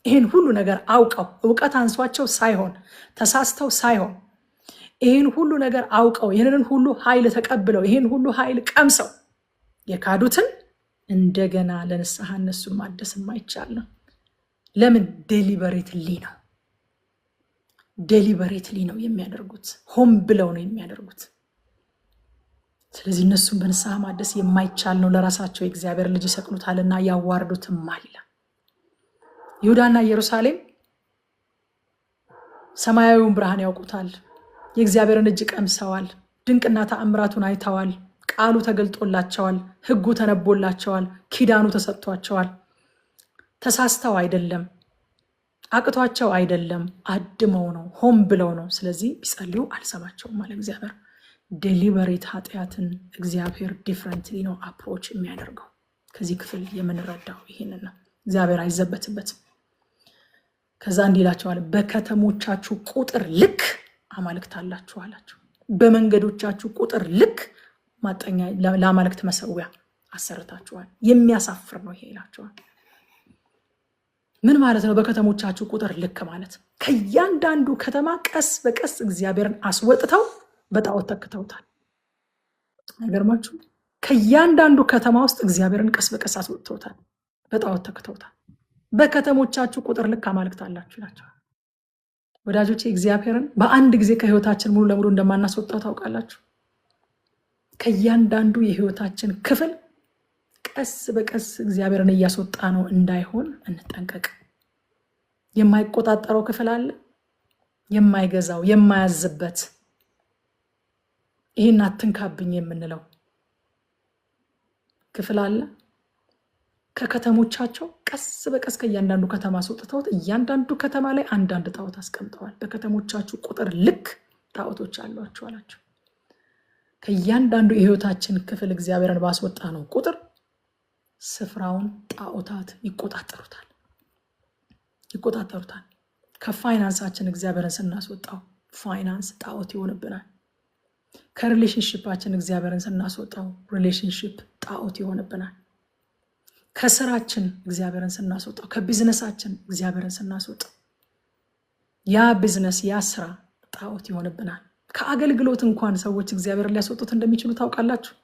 ይህን ሁሉ ነገር አውቀው እውቀት አንሷቸው ሳይሆን ተሳስተው ሳይሆን ይህን ሁሉ ነገር አውቀው ይህንን ሁሉ ኃይል ተቀብለው ይህን ሁሉ ኃይል ቀምሰው የካዱትን እንደገና ለንስሐ እነሱን ማደስ የማይቻል ነው። ለምን? ዴሊበሬትሊ ነው የሚያደርጉት። ሆን ብለው ነው የሚያደርጉት። ስለዚህ እነሱን በንስሐ ማደስ የማይቻል ነው። ለራሳቸው የእግዚአብሔር ልጅ ይሰቅሉታልና ያዋርዱትማል ይላል። ይሁዳና ኢየሩሳሌም ሰማያዊውን ብርሃን ያውቁታል፣ የእግዚአብሔርን እጅ ቀምሰዋል፣ ድንቅና ተአምራቱን አይተዋል፣ ቃሉ ተገልጦላቸዋል፣ ሕጉ ተነቦላቸዋል፣ ኪዳኑ ተሰጥቷቸዋል። ተሳስተው አይደለም፣ አቅቷቸው አይደለም፣ አድመው ነው፣ ሆን ብለው ነው። ስለዚህ ቢጸልዩ አልሰማቸውም ማለት እግዚአብሔር። ዴሊበሬት ኃጢአትን እግዚአብሔር ዲፍረንትሊ ነው አፕሮች የሚያደርገው። ከዚህ ክፍል የምንረዳው ይህንን ነው። እግዚአብሔር አይዘበትበትም። ከዛ እንዲህ ይላቸዋል፣ በከተሞቻችሁ ቁጥር ልክ አማልክት አላችሁ አላቸው። በመንገዶቻችሁ ቁጥር ልክ ማጠኛ ለአማልክት መሰዊያ አሰርታችኋል። የሚያሳፍር ነው ይሄ ይላቸዋል። ምን ማለት ነው? በከተሞቻችሁ ቁጥር ልክ ማለት ከእያንዳንዱ ከተማ ቀስ በቀስ እግዚአብሔርን አስወጥተው በጣዖት ተክተውታል። አይገርማችሁ? ከእያንዳንዱ ከተማ ውስጥ እግዚአብሔርን ቀስ በቀስ አስወጥተውታል፣ በጣዖት ተክተውታል። በከተሞቻችሁ ቁጥር ልክ አማልክት አላችሁ ይላቸዋል። ወዳጆቼ እግዚአብሔርን በአንድ ጊዜ ከህይወታችን ሙሉ ለሙሉ እንደማናስወጣው ታውቃላችሁ። ከእያንዳንዱ የህይወታችን ክፍል ቀስ በቀስ እግዚአብሔርን እያስወጣ ነው እንዳይሆን እንጠንቀቅ። የማይቆጣጠረው ክፍል አለ፣ የማይገዛው የማያዝበት፣ ይህን አትንካብኝ የምንለው ክፍል አለ። ከከተሞቻቸው ቀስ በቀስ ከእያንዳንዱ ከተማ አስወጥተውት እያንዳንዱ ከተማ ላይ አንዳንድ ጣዖት አስቀምጠዋል። በከተሞቻችሁ ቁጥር ልክ ጣዖቶች አሏችሁ አላቸው። ከእያንዳንዱ የህይወታችን ክፍል እግዚአብሔርን ባስወጣ ነው ቁጥር ስፍራውን ጣዖታት ይቆጣጠሩታል። ከፋይናንሳችን እግዚአብሔርን ስናስወጣው ፋይናንስ ጣዖት ይሆንብናል። ከሪሌሽንሽፓችን እግዚአብሔርን ስናስወጣው ሪሌሽንሽፕ ጣዖት ይሆንብናል። ከስራችን እግዚአብሔርን ስናስወጣው፣ ከቢዝነሳችን እግዚአብሔርን ስናስወጣው ያ ቢዝነስ ያ ስራ ጣዖት ይሆንብናል። ከአገልግሎት እንኳን ሰዎች እግዚአብሔርን ሊያስወጡት እንደሚችሉ ታውቃላችሁ።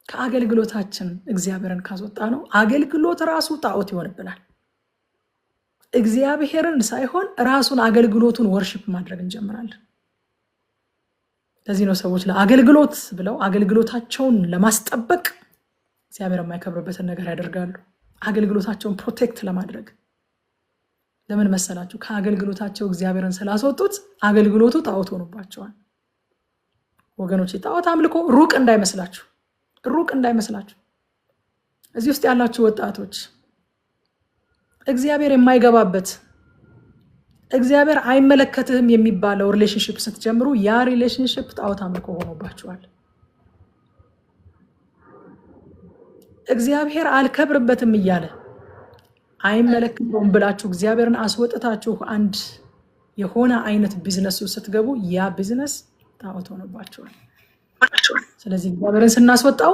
ከአገልግሎታችን እግዚአብሔርን ካስወጣ ነው አገልግሎት ራሱ ጣዖት ይሆንብናል። እግዚአብሔርን ሳይሆን ራሱን አገልግሎቱን ወርሺፕ ማድረግ እንጀምራለን። ለዚህ ነው ሰዎች ለአገልግሎት ብለው አገልግሎታቸውን ለማስጠበቅ እግዚአብሔር የማይከብርበትን ነገር ያደርጋሉ። አገልግሎታቸውን ፕሮቴክት ለማድረግ ለምን መሰላችሁ? ከአገልግሎታቸው እግዚአብሔርን ስላስወጡት አገልግሎቱ ጣዖት ሆኖባቸዋል። ወገኖች ጣዖት አምልኮ ሩቅ እንዳይመስላችሁ። እዚህ ውስጥ ያላችሁ ወጣቶች እግዚአብሔር የማይገባበት እግዚአብሔር አይመለከትህም የሚባለው ሪሌሽንሽፕ ስትጀምሩ ያ ሪሌሽንሽፕ ጣዖት አምልኮ ሆኖባችኋል። እግዚአብሔር አልከብርበትም እያለ አይመለከተውም ብላችሁ እግዚአብሔርን አስወጥታችሁ አንድ የሆነ አይነት ቢዝነስ ስትገቡ ያ ቢዝነስ ጣዖት ሆኖባችኋል። ስለዚህ እግዚአብሔርን ስናስወጣው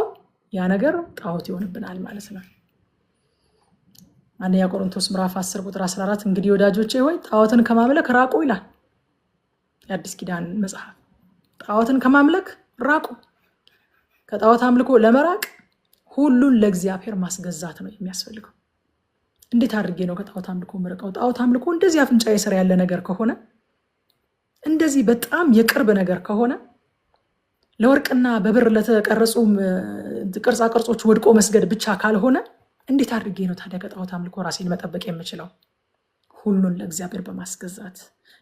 ያ ነገር ጣዖት ይሆንብናል ማለት ነው። አንደኛ ቆሮንቶስ ምዕራፍ 10 ቁጥር 14 እንግዲህ ወዳጆቼ ሆይ ጣዖትን ከማምለክ ራቁ ይላል የአዲስ ኪዳን መጽሐፍ። ጣዖትን ከማምለክ ራቁ። ከጣዖት አምልኮ ለመራቅ ሁሉን ለእግዚአብሔር ማስገዛት ነው የሚያስፈልገው። እንዴት አድርጌ ነው ከጣዖት አምልኮ መርቀው? ጣዖት አምልኮ እንደዚህ አፍንጫዬ ስር ያለ ነገር ከሆነ እንደዚህ በጣም የቅርብ ነገር ከሆነ ለወርቅና በብር ለተቀረጹ ቅርጻ ቅርጾች ወድቆ መስገድ ብቻ ካልሆነ እንዴት አድርጌ ነው ታዲያ ከጣዖት አምልኮ ራሴን መጠበቅ የምችለው? ሁሉን ለእግዚአብሔር በማስገዛት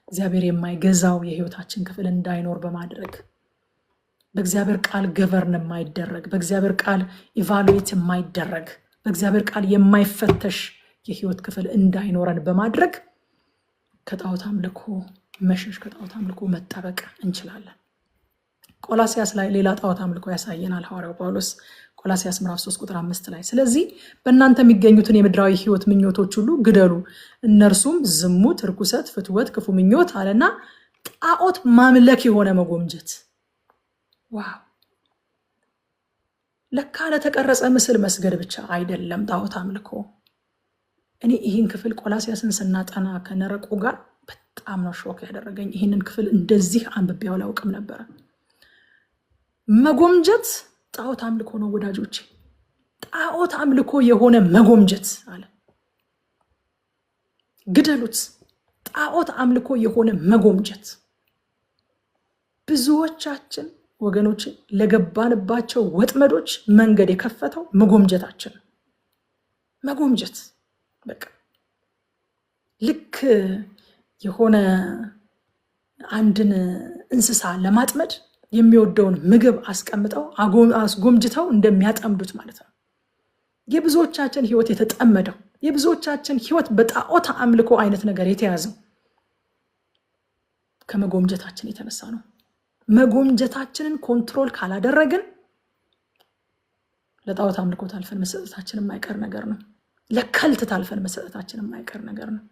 እግዚአብሔር የማይገዛው የህይወታችን ክፍል እንዳይኖር በማድረግ በእግዚአብሔር ቃል ገቨርን የማይደረግ በእግዚአብሔር ቃል ኢቫሉዌት የማይደረግ በእግዚአብሔር ቃል የማይፈተሽ የህይወት ክፍል እንዳይኖረን በማድረግ ከጣዖት አምልኮ መሸሽ፣ ከጣዖት አምልኮ መጠበቅ እንችላለን። ቆላስያስ ላይ ሌላ ጣዖት አምልኮ ያሳየናል ሐዋርያው ጳውሎስ ቆላስያስ ምዕራፍ 3 ቁጥር 5 ላይ ስለዚህ በእናንተ የሚገኙትን የምድራዊ ህይወት ምኞቶች ሁሉ ግደሉ፣ እነርሱም ዝሙት፣ ርኩሰት፣ ፍትወት፣ ክፉ ምኞት አለና ጣዖት ማምለክ የሆነ መጎምጀት። ዋው! ለካ ለተቀረጸ ምስል መስገድ ብቻ አይደለም ጣዖት አምልኮ። እኔ ይህን ክፍል ቆላስያስን ስናጠና ከነረቁ ጋር በጣም ነው ሾክ ያደረገኝ። ይህንን ክፍል እንደዚህ አንብቤው አላውቅም ነበረ። መጎምጀት ጣዖት አምልኮ ነው ወዳጆች። ጣዖት አምልኮ የሆነ መጎምጀት አለ። ግደሉት። ጣዖት አምልኮ የሆነ መጎምጀት። ብዙዎቻችን ወገኖች ለገባንባቸው ወጥመዶች መንገድ የከፈተው መጎምጀታችን። መጎምጀት በቃ ልክ የሆነ አንድን እንስሳ ለማጥመድ የሚወደውን ምግብ አስቀምጠው አስጎምጅተው እንደሚያጠምዱት ማለት ነው። የብዙዎቻችን ህይወት የተጠመደው፣ የብዙዎቻችን ህይወት በጣዖት አምልኮ አይነት ነገር የተያዘው ከመጎምጀታችን የተነሳ ነው። መጎምጀታችንን ኮንትሮል ካላደረግን ለጣዖት አምልኮ ታልፈን መሰጠታችን የማይቀር ነገር ነው። ለከልት ታልፈን መሰጠታችን የማይቀር ነገር ነው።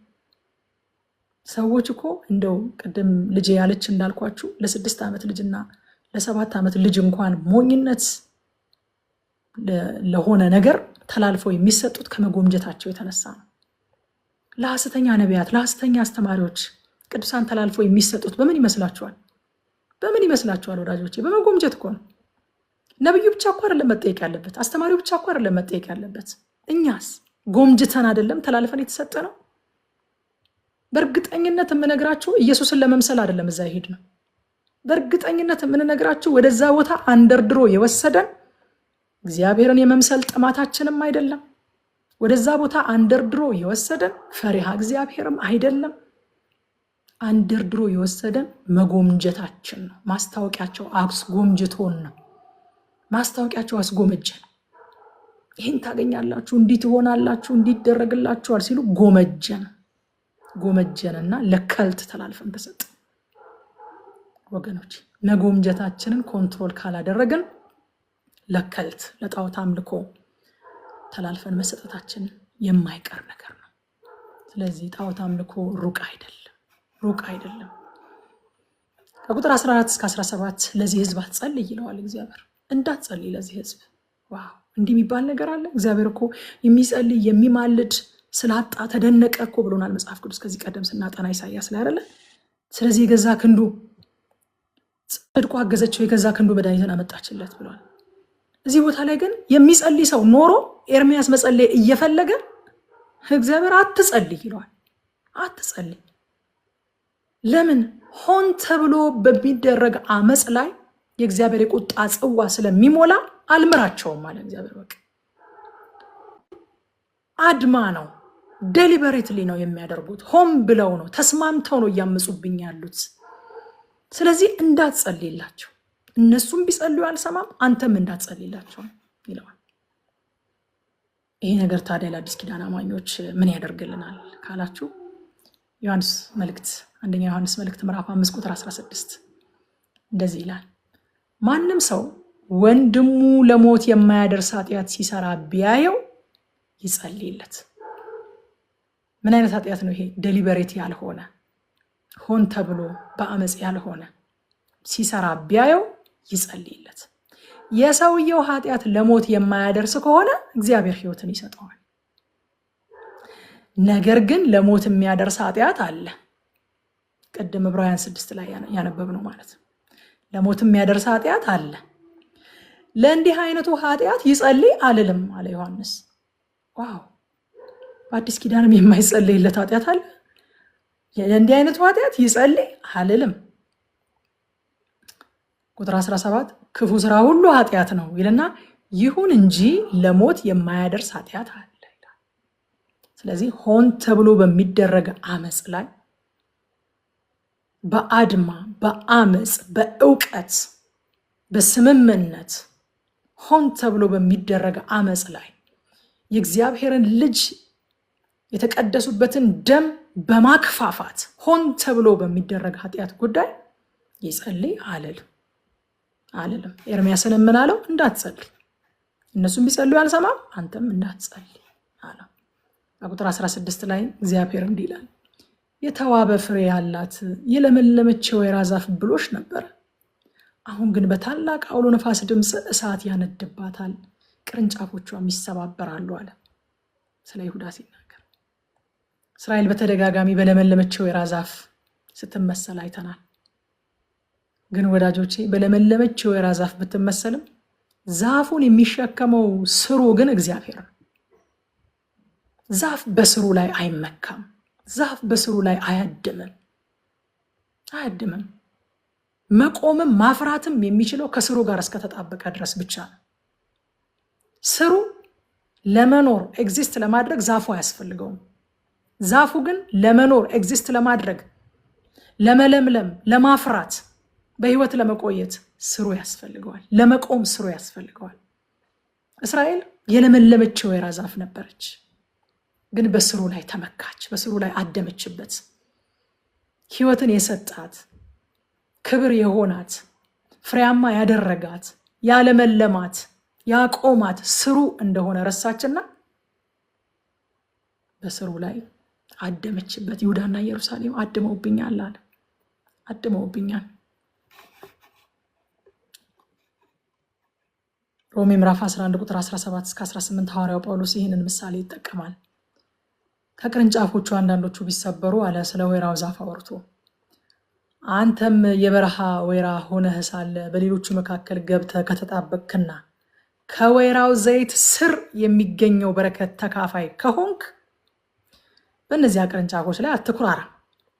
ሰዎች እኮ እንደው ቅድም ልጅ ያለች እንዳልኳችሁ ለ6 ዓመት ልጅና ለ7 ዓመት ልጅ እንኳን ሞኝነት ለሆነ ነገር ተላልፈው የሚሰጡት ከመጎምጀታቸው የተነሳ ነው። ለሐሰተኛ ነቢያት፣ ለሐሰተኛ አስተማሪዎች ቅዱሳን ተላልፈው የሚሰጡት በምን ይመስላችኋል? በምን ይመስላችኋል ወዳጆቼ? በመጎምጀት እኮ ነው። ነብዩ ብቻ እኮ አይደለም መጠየቅ ያለበት፣ አስተማሪው ብቻ እኮ አይደለም መጠየቅ ያለበት። እኛስ ጎምጅተን አይደለም ተላልፈን የተሰጠ ነው? በእርግጠኝነት የምነግራችሁ ኢየሱስን ለመምሰል አይደለም እዛ ይሄድ ነው። በእርግጠኝነት የምንነግራችሁ ወደዛ ቦታ አንደርድሮ የወሰደን እግዚአብሔርን የመምሰል ጥማታችንም አይደለም። ወደዛ ቦታ አንደርድሮ የወሰደን ፈሪሃ እግዚአብሔርም አይደለም። አንደርድሮ የወሰደን መጎምጀታችን ነው። ማስታወቂያቸው አስጎምጅቶን ነው። ማስታወቂያቸው አስጎመጀን። ይህን ታገኛላችሁ፣ እንዲህ ትሆናላችሁ፣ እንዲደረግላችኋል ሲሉ ጎመጀንና ለከልት ተላልፈን ተሰጠ። ወገኖች መጎምጀታችንን ኮንትሮል ካላደረግን ለከልት ለጣዖት አምልኮ ተላልፈን መሰጠታችን የማይቀር ነገር ነው። ስለዚህ ጣዖት አምልኮ ሩቅ አይደለም። ከቁጥር 14 እስከ 17 ለዚህ ህዝብ አትጸልይ ይለዋል እግዚአብሔር። እንዳትጸልይ ለዚህ ህዝብ። ዋው እንዲህ የሚባል ነገር አለ? እግዚአብሔር እኮ የሚጸልይ የሚማልድ ስላጣ ተደነቀ እኮ ብሎናል መጽሐፍ ቅዱስ ከዚህ ቀደም ስናጠና ኢሳይያስ ላይ አይደለ? ስለዚህ የገዛ ክንዱ ጽድቁ አገዘችው፣ የገዛ ክንዱ መድኃኒትን አመጣችለት ብሏል። እዚህ ቦታ ላይ ግን የሚጸልይ ሰው ኖሮ ኤርሚያስ መጸለይ እየፈለገ እግዚአብሔር አትጸልይ ይለዋል። አትጸልይ። ለምን? ሆን ተብሎ በሚደረግ አመፅ ላይ የእግዚአብሔር የቁጣ ጽዋ ስለሚሞላ አልምራቸውም አለ እግዚአብሔር። በቃ አድማ ነው፣ ዴሊበሬትሊ ነው የሚያደርጉት። ሆን ብለው ነው፣ ተስማምተው ነው እያመፁብኝ ያሉት። ስለዚህ እንዳትጸልይላቸው፣ እነሱም ቢጸልዩ አልሰማም፣ አንተም እንዳትጸልይላቸው ይለዋል። ይሄ ነገር ታዲያ ለአዲስ ኪዳን አማኞች ምን ያደርግልናል ካላችሁ ዮሐንስ መልእክት አንደኛ ዮሐንስ መልእክት ምዕራፍ 5 ቁጥር 16 እንደዚህ ይላል፣ ማንም ሰው ወንድሙ ለሞት የማያደርስ ኃጢአት ሲሰራ ቢያየው ይጸልይለት። ምን አይነት ኃጢአት ነው ይሄ? ዴሊበሬት ያልሆነ ሆን ተብሎ በአመፅ ያልሆነ ሲሰራ ቢያየው ይጸልይለት። የሰውየው ኃጢአት ለሞት የማያደርስ ከሆነ እግዚአብሔር ሕይወትን ይሰጠዋል። ነገር ግን ለሞት የሚያደርስ ኃጢአት አለ። ቅድም ዕብራውያን 6 ላይ ያነበብነው ማለት ነው። ለሞት የሚያደርስ ኃጢአት አለ። ለእንዲህ አይነቱ ኃጢአት ይጸልይ አልልም አለ ዮሐንስ። ዋው! በአዲስ ኪዳንም የማይጸልይለት ኃጢአት አለ። ለእንዲህ አይነቱ ኃጢአት ይጸልይ አልልም። ቁጥር 17 ክፉ ስራ ሁሉ ኃጢአት ነው ይልና ይሁን እንጂ ለሞት የማያደርስ ኃጢአት አለ ይላል። ስለዚህ ሆን ተብሎ በሚደረግ አመፅ ላይ በአድማ በአመፅ በእውቀት በስምምነት ሆን ተብሎ በሚደረግ አመፅ ላይ የእግዚአብሔርን ልጅ የተቀደሱበትን ደም በማክፋፋት ሆን ተብሎ በሚደረግ ኃጢአት ጉዳይ ይጸልይ አልልም። ኤርሚያስን ምን አለው? እንዳትጸልይ፣ እነሱም ቢጸልዩ አልሰማም፣ አንተም እንዳትጸልይ አለው። በቁጥር 16 ላይ እግዚአብሔር እንዲህ ይላል፣ የተዋበ ፍሬ ያላት የለመለመች የወይራ ዛፍ ብሎሽ ነበር። አሁን ግን በታላቅ አውሎ ነፋስ ድምፅ እሳት ያነድባታል፣ ቅርንጫፎቿም ይሰባበራሉ አለ። ስለ ይሁዳ ሲናገር እስራኤል በተደጋጋሚ በለመለመች የወይራ ዛፍ ስትመሰል አይተናል። ግን ወዳጆቼ በለመለመች የወይራ ዛፍ ብትመሰልም ዛፉን የሚሸከመው ስሩ ግን እግዚአብሔር ነው። ዛፍ በስሩ ላይ አይመካም። ዛፍ በስሩ ላይ አያድምም። መቆምም ማፍራትም የሚችለው ከስሩ ጋር እስከተጣበቀ ድረስ ብቻ ነው። ስሩ ለመኖር ኤግዚስት ለማድረግ ዛፉ አያስፈልገውም። ዛፉ ግን ለመኖር ኤግዚስት ለማድረግ ለመለምለም፣ ለማፍራት፣ በህይወት ለመቆየት ስሩ ያስፈልገዋል። ለመቆም ስሩ ያስፈልገዋል። እስራኤል የለመለመች ወይራ ዛፍ ነበረች፣ ግን በስሩ ላይ ተመካች፣ በስሩ ላይ አደመችበት። ህይወትን የሰጣት ክብር የሆናት ፍሬያማ ያደረጋት ያለመለማት ያቆማት ስሩ እንደሆነ ረሳችና በስሩ ላይ አደመችበት። ይሁዳና ኢየሩሳሌም አድመውብኛል አለ። አድመውብኛል። ሮሜ ምዕራፍ 11 ቁጥር 17 እስከ 18 ሐዋርያው ጳውሎስ ይህንን ምሳሌ ይጠቀማል። ከቅርንጫፎቹ አንዳንዶቹ ቢሰበሩ አለ ስለ ወይራው ዛፍ አወርቶ፣ አንተም የበረሃ ወይራ ሆነህ ሳለ በሌሎቹ መካከል ገብተህ ከተጣበቅክና ከወይራው ዘይት ስር የሚገኘው በረከት ተካፋይ ከሆንክ በእነዚያ ቅርንጫፎች ላይ አትኩራራ።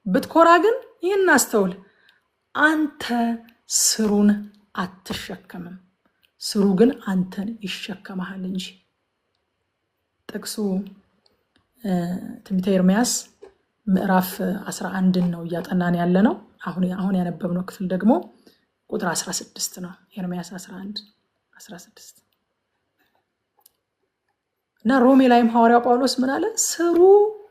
ብትኮራ ግን ይህን አስተውል፣ አንተ ስሩን አትሸከምም፣ ስሩ ግን አንተን ይሸከመሃል እንጂ። ጥቅሱ ትንቢተ ኤርምያስ ምዕራፍ 11 ነው እያጠናን ያለ ነው። አሁን ያነበብነው ክፍል ደግሞ ቁጥር 16 ነው። ኤርምያስ 11:16 እና ሮሜ ላይም ሐዋርያው ጳውሎስ ምን አለ? ስሩ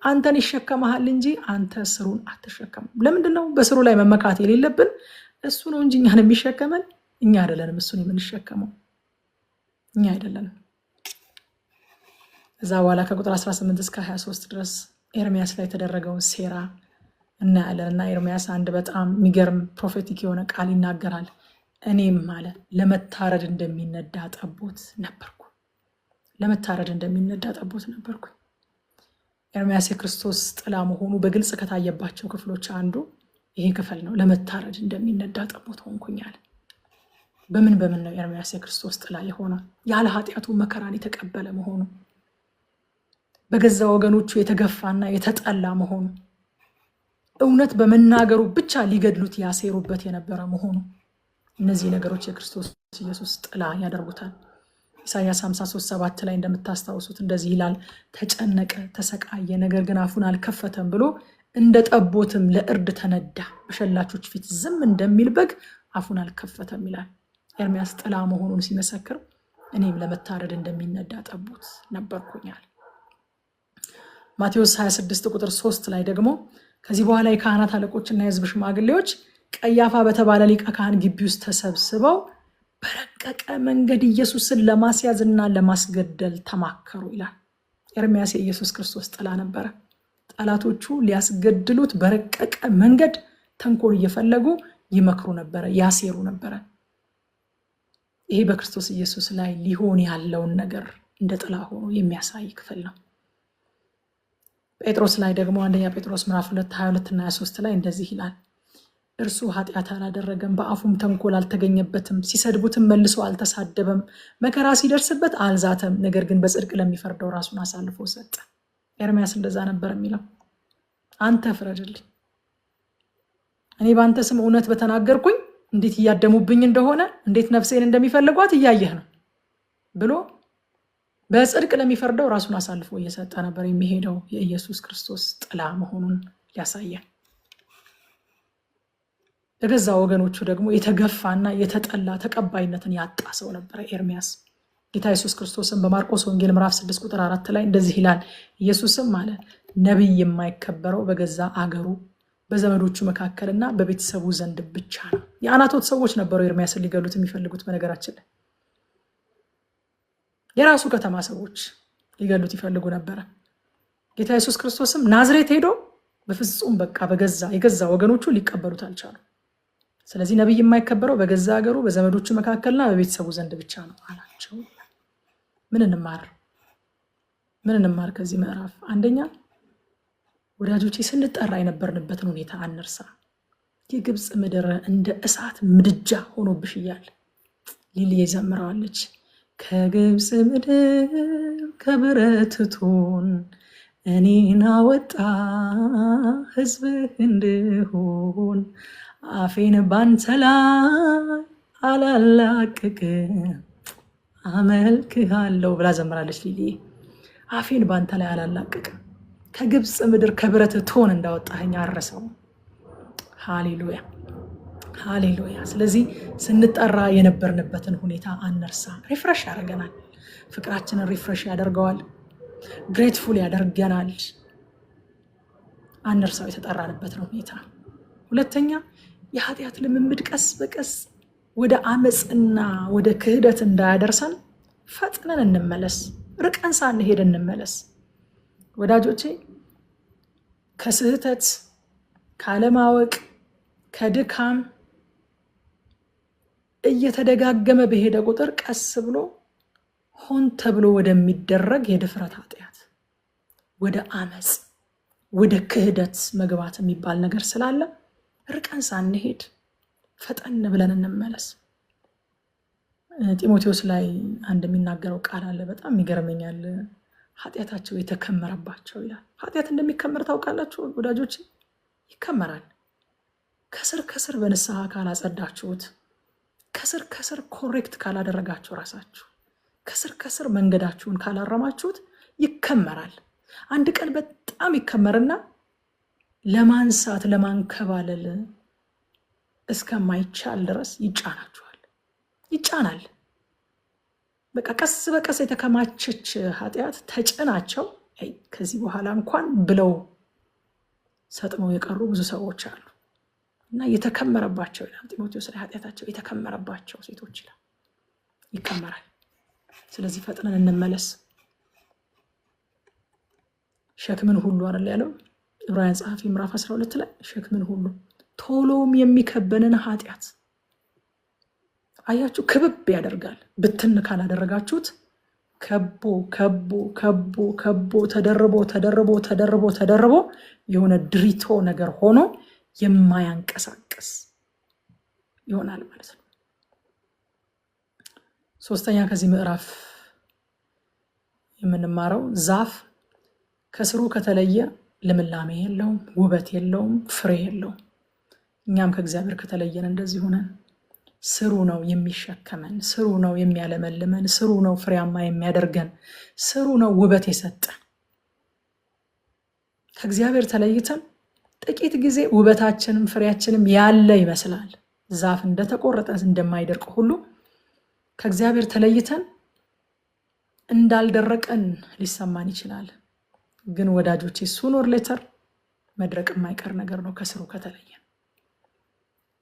አንተን ይሸከመሃል እንጂ አንተ ስሩን አትሸከም። ለምንድን ነው በስሩ ላይ መመካት የሌለብን? እሱ ነው እንጂ እኛን የሚሸከመን፣ እኛ አይደለንም። እሱን የምንሸከመው እኛ አይደለንም። እዛ በኋላ ከቁጥር 18 እስከ 23 ድረስ ኤርሚያስ ላይ የተደረገውን ሴራ እናያለን። እና ኤርሚያስ አንድ በጣም የሚገርም ፕሮፌቲክ የሆነ ቃል ይናገራል። እኔም አለ ለመታረድ እንደሚነዳ ጠቦት ነበርኩ። ለመታረድ እንደሚነዳ ጠቦት ነበርኩ። ኤርሚያስ የክርስቶስ ጥላ መሆኑ በግልጽ ከታየባቸው ክፍሎች አንዱ ይሄ ክፍል ነው። ለመታረድ እንደሚነዳ ጠቦት ሆንኩኛል። በምን ነው ኤርሚያስ የክርስቶስ ጥላ የሆነ? ያለ ኃጢአቱ መከራን የተቀበለ መሆኑ፣ በገዛ ወገኖቹ የተገፋና የተጠላ መሆኑ፣ እውነት በመናገሩ ብቻ ሊገድሉት ያሴሩበት የነበረ መሆኑ፣ እነዚህ ነገሮች የክርስቶስ ኢየሱስ ጥላ ያደርጉታል። ኢሳይያስ 53:7 ላይ እንደምታስታውሱት እንደዚህ ይላል፣ ተጨነቀ፣ ተሰቃየ፣ ነገር ግን አፉን አልከፈተም ብሎ እንደ ጠቦትም ለእርድ ተነዳ፣ በሸላቾች ፊት ዝም እንደሚል በግ አፉን አልከፈተም ይላል። ኤርሚያስ ጥላ መሆኑን ሲመሰክር እኔም ለመታረድ እንደሚነዳ ጠቦት ነበርኩኛል። ማቴዎስ 26:3 ላይ ደግሞ ከዚህ በኋላ የካህናት አለቆችና የሕዝብ ሽማግሌዎች ቀያፋ በተባለ ሊቀ ካህን ግቢ ውስጥ ተሰብስበው በረቀቀ መንገድ ኢየሱስን ለማስያዝ እና ለማስገደል ተማከሩ ይላል። ኤርሚያስ የኢየሱስ ክርስቶስ ጥላ ነበረ። ጠላቶቹ ሊያስገድሉት በረቀቀ መንገድ ተንኮል እየፈለጉ ይመክሩ ነበረ፣ ያሴሩ ነበረ። ይሄ በክርስቶስ ኢየሱስ ላይ ሊሆን ያለውን ነገር እንደ ጥላ ሆኖ የሚያሳይ ክፍል ነው። ጴጥሮስ ላይ ደግሞ አንደኛ ጴጥሮስ ምዕራፍ 2:22 እና 23 ላይ እንደዚህ ይላል፣ እርሱ ኃጢአት አላደረገም፣ በአፉም ተንኮል አልተገኘበትም፣ ሲሰድቡትም መልሶ አልተሳደበም፣ መከራ ሲደርስበት አልዛተም፣ ነገር ግን በጽድቅ ለሚፈርደው ራሱን አሳልፎ ሰጠ። ኤርሚያስ እንደዛ ነበር የሚለው። አንተ ፍረድልኝ፣ እኔ በአንተ ስም እውነት በተናገርኩኝ እንዴት እያደሙብኝ እንደሆነ፣ እንዴት ነፍሴን እንደሚፈልጓት እያየህ ነው ብሎ በጽድቅ ለሚፈርደው ራሱን አሳልፎ እየሰጠ ነበር የሚሄደው። የኢየሱስ ክርስቶስ ጥላ መሆኑን ያሳያል። ለገዛ ወገኖቹ ደግሞ የተገፋና የተጠላ ተቀባይነትን ያጣ ሰው ነበረ ኤርሚያስ። ጌታ ኢየሱስ ክርስቶስን በማርቆስ ወንጌል ምዕራፍ 6:4 ላይ እንደዚህ ይላል፣ ኢየሱስም አለ ነቢይ የማይከበረው በገዛ አገሩ በዘመዶቹ መካከልና በቤተሰቡ ዘንድ ብቻ ነው። የአናቶት ሰዎች ነበሩ ኤርሚያስን ሊገሉት የሚፈልጉት። በነገራችን ላይ የራሱ ከተማ ሰዎች ሊገሉት ይፈልጉ ነበረ። ጌታ ኢየሱስ ክርስቶስም ናዝሬት ሄዶ በፍጹም በቃ የገዛ ወገኖቹ ሊቀበሉት አልቻሉ። ስለዚህ ነቢይ የማይከበረው በገዛ ሀገሩ በዘመዶቹ መካከልና በቤተሰቡ ዘንድ ብቻ ነው አላቸው። ምን እንማር ከዚህ ምዕራፍ? አንደኛ ወዳጆቼ ስንጠራ የነበርንበትን ሁኔታ አንርሳ። የግብፅ ምድር እንደ እሳት ምድጃ ሆኖብሽ እያለ ሊሊ ዘምረዋለች። ከግብፅ ምድር ከብረት እቶን እኔን አወጣ ሕዝብህ እንድሆን አፌን ባንተ ላይ አላላቅቅም አመልክሃለሁ ብላ ዘምራለች ሊሊ። አፌን ባንተ ላይ አላላቅቅም፣ ከግብፅ ምድር ከብረት እቶን እንዳወጣኸኝ አረሰው። ሃሌሉያ ሃሌሉያ። ስለዚህ ስንጠራ የነበርንበትን ሁኔታ አንርሳ። ሪፍሬሽ ያደርገናል፣ ፍቅራችንን ሪፍሬሽ ያደርገዋል፣ ግሬትፉል ያደርገናል። አንርሳው የተጠራንበትን ሁኔታ። ሁለተኛ የኃጢአት ልምምድ ቀስ በቀስ ወደ አመፅና ወደ ክህደት እንዳያደርሰን ፈጥነን እንመለስ፣ ርቀን ሳንሄድ እንመለስ። ወዳጆቼ ከስህተት ካለማወቅ ከድካም እየተደጋገመ በሄደ ቁጥር ቀስ ብሎ ሆን ተብሎ ወደሚደረግ የድፍረት ኃጢአት፣ ወደ አመፅ፣ ወደ ክህደት መግባት የሚባል ነገር ስላለ ርቀን ሳንሄድ ፈጠን ብለን እንመለስ። ጢሞቴዎስ ላይ አንድ የሚናገረው ቃል አለ፣ በጣም ይገርመኛል። ኃጢአታቸው የተከመረባቸው ይላል። ኃጢአት እንደሚከመር ታውቃላችሁ ወዳጆች? ይከመራል። ከስር በንስሐ ካላጸዳችሁት፣ ከስር ኮሬክት ካላደረጋችሁ፣ ራሳችሁ ከስር መንገዳችሁን ካላረማችሁት ይከመራል። አንድ ቀን በጣም ይከመርና ለማንሳት ለማንከባለል እስከማይቻል ድረስ ይጫናችኋል። ይጫናል። በቃ ቀስ በቀስ የተከማቸች ኃጢአት ተጭናቸው ከዚህ በኋላ እንኳን ብለው ሰጥመው የቀሩ ብዙ ሰዎች አሉ እና የተከመረባቸው ይላል ጢሞቴዎስ ላይ ኃጢአታቸው የተከመረባቸው ሴቶች ይላል ይከመራል። ስለዚህ ፈጥነን እንመለስ። ሸክምን ሁሉ አይደል ያለው ዕብራውያን ጸሐፊ ምዕራፍ 12 ላይ ሸክምን ሁሉ ቶሎም የሚከበንን ኃጢአት አያችሁ ክብብ ያደርጋል። ብትን ካላደረጋችሁት ከቦ ከቦ ከቦ ከቦ ተደርቦ ተደርቦ ተደርቦ ተደርቦ የሆነ ድሪቶ ነገር ሆኖ የማያንቀሳቀስ ይሆናል ማለት ነው። ሶስተኛ ከዚህ ምዕራፍ የምንማረው ዛፍ ከስሩ ከተለየ ልምላሜ የለውም፣ ውበት የለውም፣ ፍሬ የለውም። እኛም ከእግዚአብሔር ከተለየን እንደዚህ ሆነን ስሩ ነው የሚሸከመን፣ ስሩ ነው የሚያለመልመን፣ ስሩ ነው ፍሬያማ የሚያደርገን፣ ስሩ ነው ውበት የሰጠን። ከእግዚአብሔር ተለይተን ጥቂት ጊዜ ውበታችንም ፍሬያችንም ያለ ይመስላል። ዛፍ እንደተቆረጠ እንደማይደርቅ ሁሉ ከእግዚአብሔር ተለይተን እንዳልደረቀን ሊሰማን ይችላል። ግን ወዳጆቼ ሱኖር ሌተር መድረቅ የማይቀር ነገር ነው ከስሩ ከተለየን።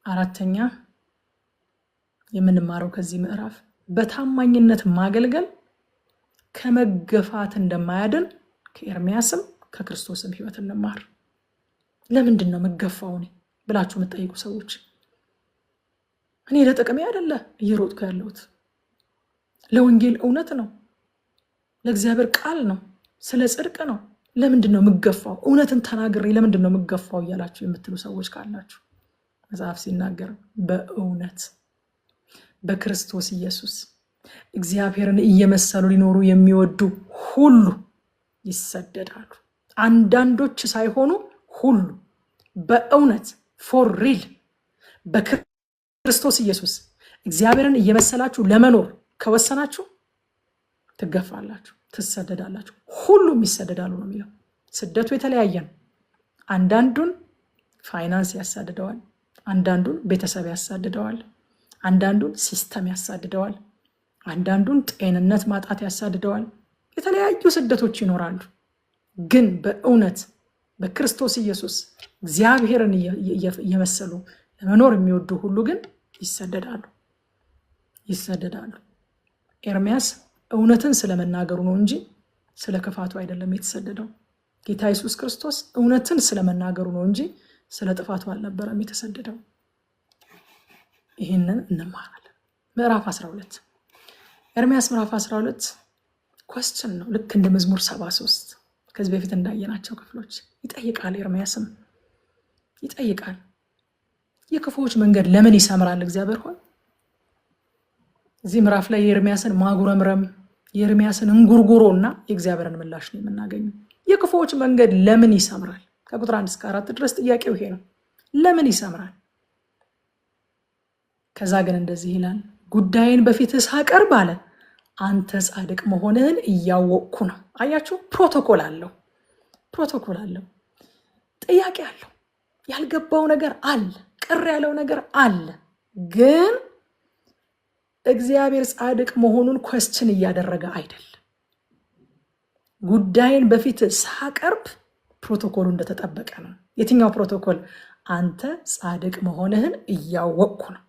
አራተኛ የምንማረው ከዚህ ምዕራፍ በታማኝነት ማገልገል ከመገፋት እንደማያድን ከኤርምያስም ከክርስቶስም ሕይወት እንማር። ለምንድን ነው መገፋው ብላችሁ የምትጠይቁ ሰዎች እኔ ለጥቅሜ አይደለ እየሮጥኩ ያለሁት፣ ለወንጌል እውነት ነው፣ ለእግዚአብሔር ቃል ነው፣ ስለ ጽድቅ ነው። ለምንድን ነው የምገፋው? እውነትን ተናግሬ ለምንድን ነው የምገፋው እያላችሁ የምትሉ ሰዎች ካላችሁ መጽሐፍ ሲናገር በእውነት በክርስቶስ ኢየሱስ እግዚአብሔርን እየመሰሉ ሊኖሩ የሚወዱ ሁሉ ይሰደዳሉ። አንዳንዶች ሳይሆኑ ሁሉ በእውነት ፎር ሪል በክርስቶስ ኢየሱስ እግዚአብሔርን እየመሰላችሁ ለመኖር ከወሰናችሁ ትገፋላችሁ፣ ትሰደዳላችሁ። ሁሉም ይሰደዳሉ ነው የሚለው። ስደቱ የተለያየ ነው። አንዳንዱን ፋይናንስ ያሳድደዋል፣ አንዳንዱን ቤተሰብ ያሳድደዋል፣ አንዳንዱን ሲስተም ያሳድደዋል፣ አንዳንዱን ጤንነት ማጣት ያሳድደዋል። የተለያዩ ስደቶች ይኖራሉ። ግን በእውነት በክርስቶስ ኢየሱስ እግዚአብሔርን እየመሰሉ ለመኖር የሚወዱ ሁሉ ግን ይሰደዳሉ። ኤርምያስ እውነትን ስለመናገሩ ነው እንጂ ስለ ክፋቱ አይደለም የተሰደደው። ጌታ ኢየሱስ ክርስቶስ እውነትን ስለመናገሩ ነው እንጂ ስለ ጥፋቱ አልነበረም የተሰደደው። ይህንን እንማራለን። ምዕራፍ 12 ኤርምያስ ምዕራፍ 12 ኮስችን ነው። ልክ እንደ መዝሙር 73 ከዚህ በፊት እንዳየናቸው ክፍሎች ይጠይቃል። ኤርምያስም ይጠይቃል፣ የክፉዎች መንገድ ለምን ይሰምራል እግዚአብሔር ሆይ? እዚህ ምዕራፍ ላይ የኤርምያስን ማጉረምረም፣ የኤርምያስን እንጉርጉሮ እና የእግዚአብሔርን ምላሽ ነው የምናገኘው። የክፉዎች መንገድ ለምን ይሰምራል? ከቁጥር 1 እስከ 4 ድረስ ጥያቄው ይሄ ነው። ለምን ይሰምራል? ከዛ ግን እንደዚህ ይላል፣ ጉዳይን በፊትህ ሳቀርብ አለ አንተ ጻድቅ መሆንህን እያወቅኩ ነው። አያችሁ፣ ፕሮቶኮል አለው፣ ጥያቄ አለው፣ ያልገባው ነገር አለ፣ ቅር ያለው ነገር አለ። ግን እግዚአብሔር ጻድቅ መሆኑን ኮስችን እያደረገ አይደለም። ጉዳይን በፊትህ ሳቀርብ ፕሮቶኮሉ እንደተጠበቀ ነው። የትኛው ፕሮቶኮል? አንተ ጻድቅ መሆንህን እያወቅኩ ነው።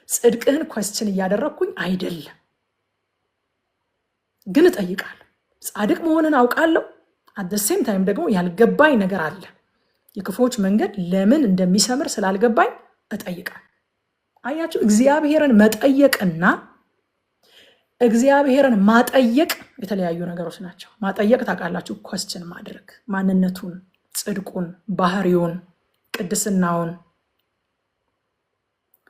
ጽድቅህን ኮስችን እያደረግኩኝ አይደለም፣ ግን እጠይቃለሁ። ጻድቅ መሆንን አውቃለሁ። አደሴም ታይም ደግሞ ያልገባኝ ነገር አለ። የክፉዎች መንገድ ለምን እንደሚሰምር ስላልገባኝ እጠይቃለሁ። አያችሁ፣ እግዚአብሔርን መጠየቅና እግዚአብሔርን ማጠየቅ የተለያዩ ነገሮች ናቸው። ማጠየቅ ታውቃላችሁ፣ ኮስችን ማድረግ፣ ማንነቱን፣ ጽድቁን፣ ባህሪውን፣ ቅድስናውን፣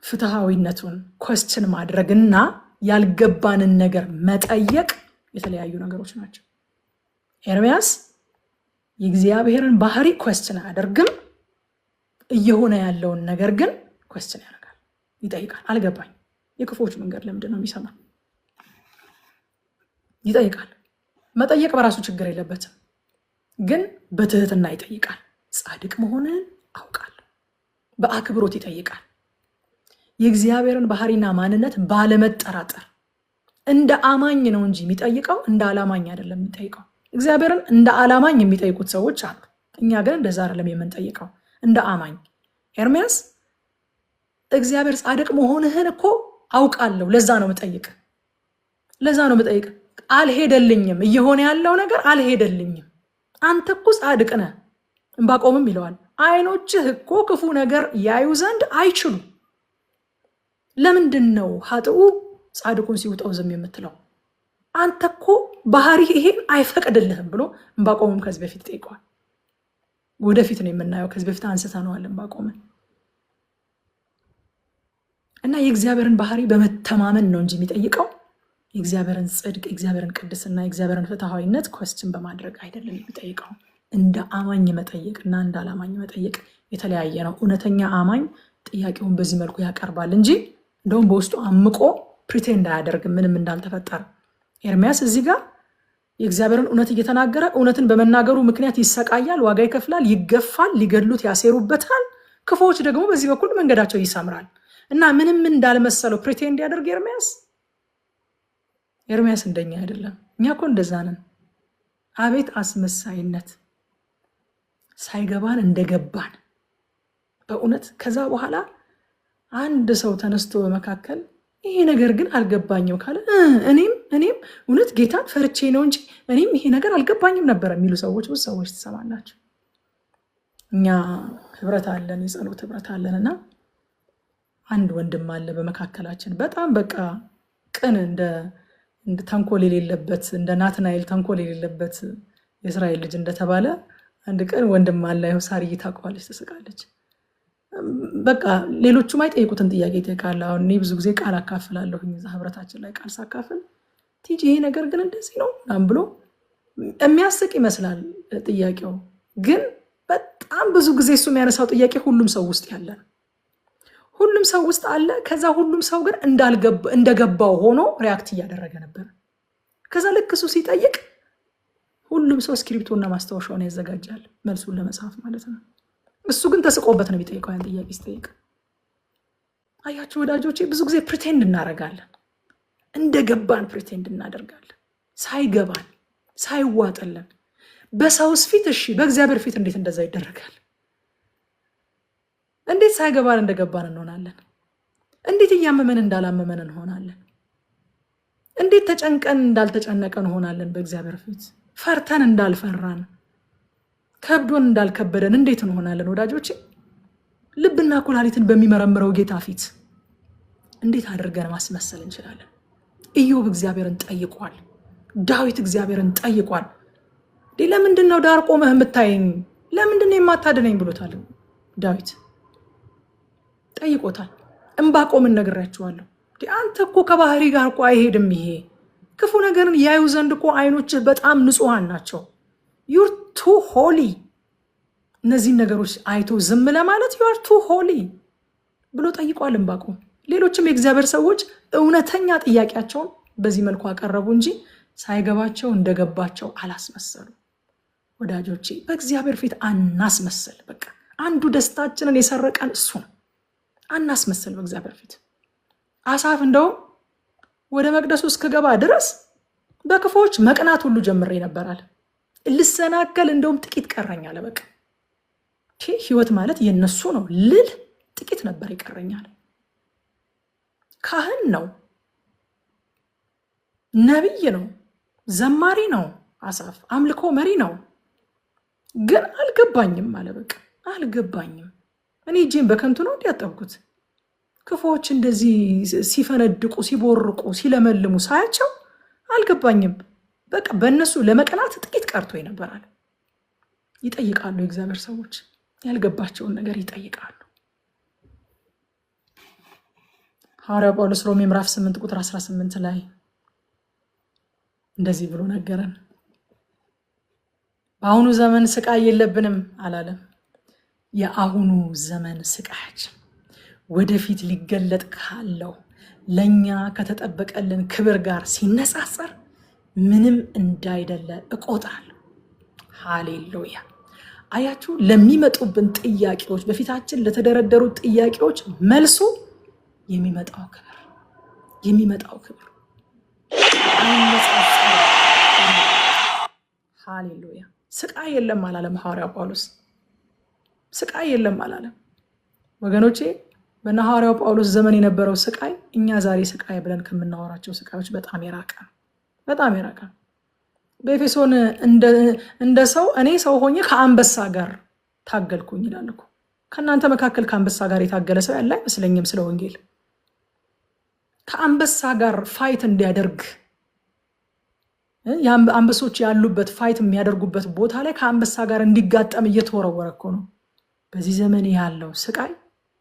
ፍትሃዊነቱን ኮስችን ማድረግና ያልገባንን ነገር መጠየቅ የተለያዩ ነገሮች ናቸው። ኤርምያስ የእግዚአብሔርን ባህሪ ኮስችን አያደርግም፣ እየሆነ ያለውን ነገር ግን ኮስችን ያደርጋል፣ ይጠይቃል። አልገባኝ፣ የክፉዎች መንገድ ለምንድን ነው የሚሰማው? ይጠይቃል። መጠየቅ በራሱ ችግር የለበትም፣ ግን በትህትና ይጠይቃል። ጻድቅ መሆንን አውቃለሁ፣ በአክብሮት ይጠይቃል። የእግዚአብሔርን ባህሪና ማንነት ባለመጠራጠር እንደ አማኝ ነው እንጂ የሚጠይቀው እንደ አላማኝ አይደለም የሚጠይቀው። እግዚአብሔርን እንደ አላማኝ የሚጠይቁት ሰዎች አሉ። እኛ ግን እንደዛ አይደለም የምንጠይቀው፣ እንደ አማኝ። ኤርሚያስ እግዚአብሔር ጻድቅ መሆንህን እኮ አውቃለሁ፣ ለዛ ነው የምጠይቅ። አልሄደልኝም፣ እየሆነ ያለው ነገር አልሄደልኝም። አንተ እኮ ጻድቅ ነህ። ዕንባቆምም ይለዋል አይኖችህ እኮ ክፉ ነገር ያዩ ዘንድ አይችሉም። ለምንድን ነው ኃጥኡ ጻድቁን ሲውጠው ዝም የምትለው? አንተ እኮ ባህሪ ይሄን አይፈቅድልህም ብሎ ዕንባቆምም ከዚህ በፊት ጠይቀዋል። ወደፊት ነው የምናየው። ከዚህ በፊት አንስተነዋል ዕንባቆምን እና የእግዚአብሔርን ባህሪ በመተማመን ነው እንጂ የሚጠይቀው የእግዚአብሔርን ጽድቅ፣ የእግዚአብሔርን ቅድስና፣ የእግዚአብሔርን ፍትሐዊነት ኮስችን በማድረግ አይደለም የሚጠይቀው። እንደ አማኝ መጠየቅ እና እንደ አላማኝ መጠየቅ የተለያየ ነው። እውነተኛ አማኝ ጥያቄውን በዚህ መልኩ ያቀርባል እንጂ እንደውም በውስጡ አምቆ ፕሪቴንድ አያደርግም ምንም እንዳልተፈጠረ። ኤርሚያስ እዚህ ጋር የእግዚአብሔርን እውነት እየተናገረ እውነትን በመናገሩ ምክንያት ይሰቃያል፣ ዋጋ ይከፍላል፣ ይገፋል፣ ሊገድሉት ያሴሩበታል። ክፉዎች ደግሞ በዚህ በኩል መንገዳቸው ይሰምራል እና ምንም እንዳልመሰለው ፕሪቴንድ ያደርግ ኤርሚያስ እንደኛ አይደለም። እኛ እኮ እንደዛ ነን። አቤት አስመሳይነት! ሳይገባን እንደገባን በእውነት። ከዛ በኋላ አንድ ሰው ተነስቶ በመካከል ይሄ ነገር ግን አልገባኝም ካለ እኔም እውነት ጌታን ፈርቼ ነው እንጂ እኔም ይሄ ነገር አልገባኝም ነበር የሚሉ ሰዎች ብዙ ሰዎች ትሰማላችሁ። እኛ ህብረት አለን፣ የጸሎት ህብረት አለን እና አንድ ወንድም አለ በመካከላችን በጣም በቃ ቅን እንደ ተንኮል የሌለበት እንደ ናትናኤል ተንኮል የሌለበት የእስራኤል ልጅ እንደተባለ አንድ ቀን ወንድም አለ። ይኸው ሳርዬ ታውቀዋለች፣ ትስቃለች። በቃ ሌሎቹም አይጠይቁትን ጥያቄ ይጠይቃል። አሁን እኔ ብዙ ጊዜ ቃል አካፍላለሁ እዛ ህብረታችን ላይ ቃል ሳካፍል ቲጂ ይሄ ነገር ግን እንደዚህ ነው ምናምን ብሎ የሚያስቅ ይመስላል ጥያቄው፣ ግን በጣም ብዙ ጊዜ እሱ የሚያነሳው ጥያቄ ሁሉም ሰው ውስጥ ያለ ነው። ሁሉም ሰው ውስጥ አለ። ከዛ ሁሉም ሰው ግን እንደገባው ሆኖ ሪያክት እያደረገ ነበር። ከዛ ልክ እሱ ሲጠይቅ ሁሉም ሰው እስክሪፕቶና ማስታወሻውን ያዘጋጃል መልሱን ለመጻፍ ማለት ነው። እሱ ግን ተስቆበት ነው የሚጠይቀው ያን ጥያቄ ሲጠይቅ። አያችሁ ወዳጆቼ፣ ብዙ ጊዜ ፕሪቴንድ እናደርጋለን፣ እንደገባን ፕሪቴንድ እናደርጋለን፣ ሳይገባን ሳይዋጥልን። በሰውስ ፊት እሺ፣ በእግዚአብሔር ፊት እንዴት እንደዛ ይደረጋል? እንዴት ሳይገባን እንደገባን እንሆናለን? እንዴት እያመመን እንዳላመመን እንሆናለን? እንዴት ተጨንቀን እንዳልተጨነቀን እንሆናለን? በእግዚአብሔር ፊት ፈርተን እንዳልፈራን፣ ከብዶን እንዳልከበደን እንዴት እንሆናለን? ወዳጆቼ፣ ልብና ኩላሊትን በሚመረምረው ጌታ ፊት እንዴት አድርገን ማስመሰል እንችላለን? ኢዮብ እግዚአብሔርን ጠይቋል። ዳዊት እግዚአብሔርን ጠይቋል። ለምንድን ነው ዳር ቆመህ የምታየኝ? ለምንድን ነው የማታድነኝ ብሎታል ዳዊት። ጠይቆታል። ዕንባቆምን ነግራችኋለሁ። አንተ እኮ ከባህሪ ጋር እኮ አይሄድም። ይሄ ክፉ ነገርን ያዩ ዘንድ እኮ አይኖችህ በጣም ንጹሐን ናቸው። ዩር ቱ ሆሊ። እነዚህን ነገሮች አይቶ ዝም ለማለት ዩር ቱ ሆሊ ብሎ ጠይቋል ዕንባቆም። ሌሎችም የእግዚአብሔር ሰዎች እውነተኛ ጥያቄያቸውን በዚህ መልኩ አቀረቡ እንጂ ሳይገባቸው እንደገባቸው አላስመሰሉ። ወዳጆቼ፣ በእግዚአብሔር ፊት አናስመስል። በቃ አንዱ ደስታችንን የሰረቀን እሱ ነው። አናስመስል በእግዚአብሔር ፊት። አሳፍ እንደውም ወደ መቅደሱ እስከገባ ድረስ በክፎች መቅናት ሁሉ ጀምሬ ነበራል። ልሰናከል እንደውም ጥቂት ቀረኛል። በቃ ህይወት ማለት የነሱ ነው ልል ጥቂት ነበር ይቀረኛል። ካህን ነው፣ ነቢይ ነው፣ ዘማሪ ነው፣ አሳፍ አምልኮ መሪ ነው። ግን አልገባኝም አለ። በቃ አልገባኝም። እኔ እጄን በከንቱ ነው እንዲያጠብኩት። ክፉዎች እንደዚህ ሲፈነድቁ፣ ሲቦርቁ፣ ሲለመልሙ ሳያቸው አልገባኝም። በቃ በእነሱ ለመቀናት ጥቂት ቀርቶ ይነበራል። ይጠይቃሉ። የእግዚአብሔር ሰዎች ያልገባቸውን ነገር ይጠይቃሉ። ሐዋርያው ጳውሎስ ሮሜ ምዕራፍ 8 ቁጥር 18 ላይ እንደዚህ ብሎ ነገረን። በአሁኑ ዘመን ስቃይ የለብንም አላለም። የአሁኑ ዘመን ስቃያችን ወደፊት ሊገለጥ ካለው ለኛ ከተጠበቀልን ክብር ጋር ሲነጻጸር ምንም እንዳይደለ እቆጥራለሁ። ሃሌሉያ! አያችሁ፣ ለሚመጡብን ጥያቄዎች፣ በፊታችን ለተደረደሩ ጥያቄዎች መልሱ የሚመጣው ክብር አይነጻጸርም። ሃሌሉያ። ስቃይ የለም አላለም ሐዋርያው ጳውሎስ። ስቃይ የለም አላለም ወገኖቼ። በእነ ሐዋርያው ጳውሎስ ዘመን የነበረው ስቃይ እኛ ዛሬ ስቃይ ብለን ከምናወራቸው ስቃዮች በጣም የራቀ በጣም የራቀ። በኤፌሶን እንደ ሰው እኔ ሰው ሆኜ ከአንበሳ ጋር ታገልኩኝ ይላል እኮ። ከእናንተ መካከል ከአንበሳ ጋር የታገለ ሰው ያለ አይመስለኝም። ስለ ወንጌል ከአንበሳ ጋር ፋይት እንዲያደርግ አንበሶች ያሉበት ፋይት የሚያደርጉበት ቦታ ላይ ከአንበሳ ጋር እንዲጋጠም እየተወረወረ እኮ ነው። በዚህ ዘመን ያለው ስቃይ፣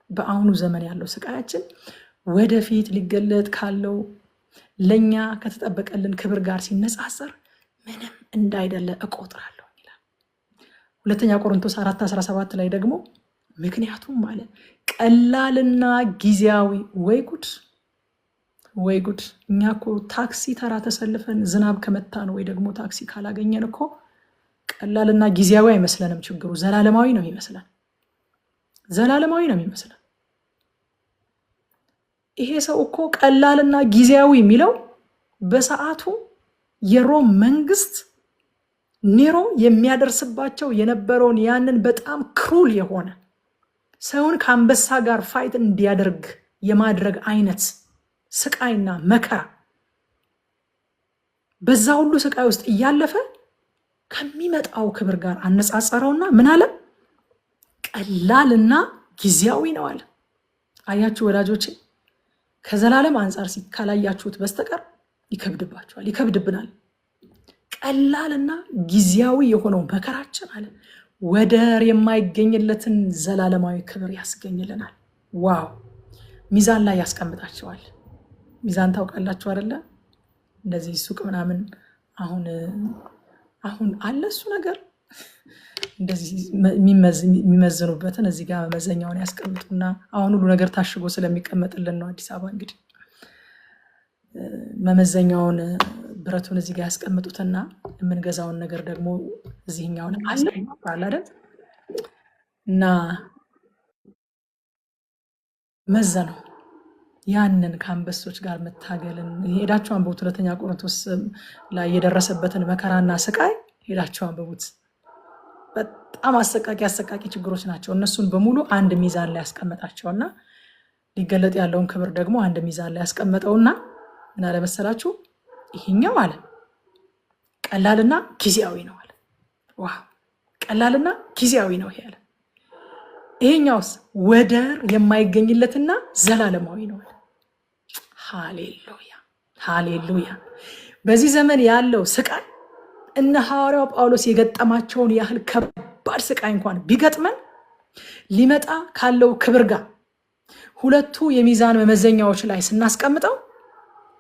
በአሁኑ ዘመን ያለው ስቃያችን ወደፊት ሊገለጥ ካለው ለኛ ከተጠበቀልን ክብር ጋር ሲነጻጸር ምንም እንዳይደለ እቆጥራለሁ ይላል። ሁለተኛ ቆሮንቶስ 4:17 ላይ ደግሞ ምክንያቱም ማለት ቀላልና ጊዜያዊ ወይ ጉድ እኛ እኮ ታክሲ ተራ ተሰልፈን ዝናብ ከመታን ወይ ደግሞ ታክሲ ካላገኘን እኮ ቀላልና ጊዜያዊ አይመስለንም። ችግሩ ዘላለማዊ ነው የሚመስለን። ይሄ ሰው እኮ ቀላልና ጊዜያዊ የሚለው በሰዓቱ የሮም መንግስት ኔሮ የሚያደርስባቸው የነበረውን ያንን በጣም ክሩል የሆነ ሰውን ከአንበሳ ጋር ፋይት እንዲያደርግ የማድረግ አይነት ስቃይና መከራ በዛ ሁሉ ስቃይ ውስጥ እያለፈ ከሚመጣው ክብር ጋር አነጻጸረውና ምን አለ? ቀላልና ጊዜያዊ ነው አለ። አያችሁ ወዳጆቼ፣ ከዘላለም አንጻር ካላያችሁት በስተቀር ይከብድባችኋል፣ ይከብድብናል። ቀላልና ጊዜያዊ የሆነው መከራችን አለ ወደር የማይገኝለትን ዘላለማዊ ክብር ያስገኝልናል። ዋው! ሚዛን ላይ ያስቀምጣቸዋል። ሚዛን ታውቃላችሁ አይደለ? እንደዚህ ሱቅ ምናምን አሁን አለ እሱ ነገር እንደዚህ የሚመዝኑበትን እዚህ ጋር መመዘኛውን ያስቀምጡና አሁን ሁሉ ነገር ታሽጎ ስለሚቀመጥልን ነው። አዲስ አበባ እንግዲህ መመዘኛውን ብረቱን እዚህ ጋር ያስቀምጡትና የምንገዛውን ነገር ደግሞ እዚህኛውን አለ አይደል? እና መዘነው ያንን ከአንበሶች ጋር መታገልን ሄዳችሁ አንብቡት። ሁለተኛ ቆሮንቶስ ላይ የደረሰበትን መከራና ስቃይ ሄዳችሁ አንብቡት። በጣም አሰቃቂ ችግሮች ናቸው። እነሱን በሙሉ አንድ ሚዛን ላይ ያስቀመጣቸውና ሊገለጥ ያለውን ክብር ደግሞ አንድ ሚዛን ላይ ያስቀመጠውና ምን አለ መሰላችሁ? ይሄኛው አለ ቀላልና ጊዜያዊ ነው አለ። ዋው! ቀላልና ጊዜያዊ ነው ይሄ አለ። ይሄኛውስ ወደር የማይገኝለትና ዘላለማዊ ነው አለ። ሃሌሉያ! በዚህ ዘመን ያለው ስቃይ እነ ሐዋርያው ጳውሎስ የገጠማቸውን ያህል ከባድ ስቃይ እንኳን ቢገጥመን ሊመጣ ካለው ክብር ጋር ሁለቱ የሚዛን መመዘኛዎች ላይ ስናስቀምጠው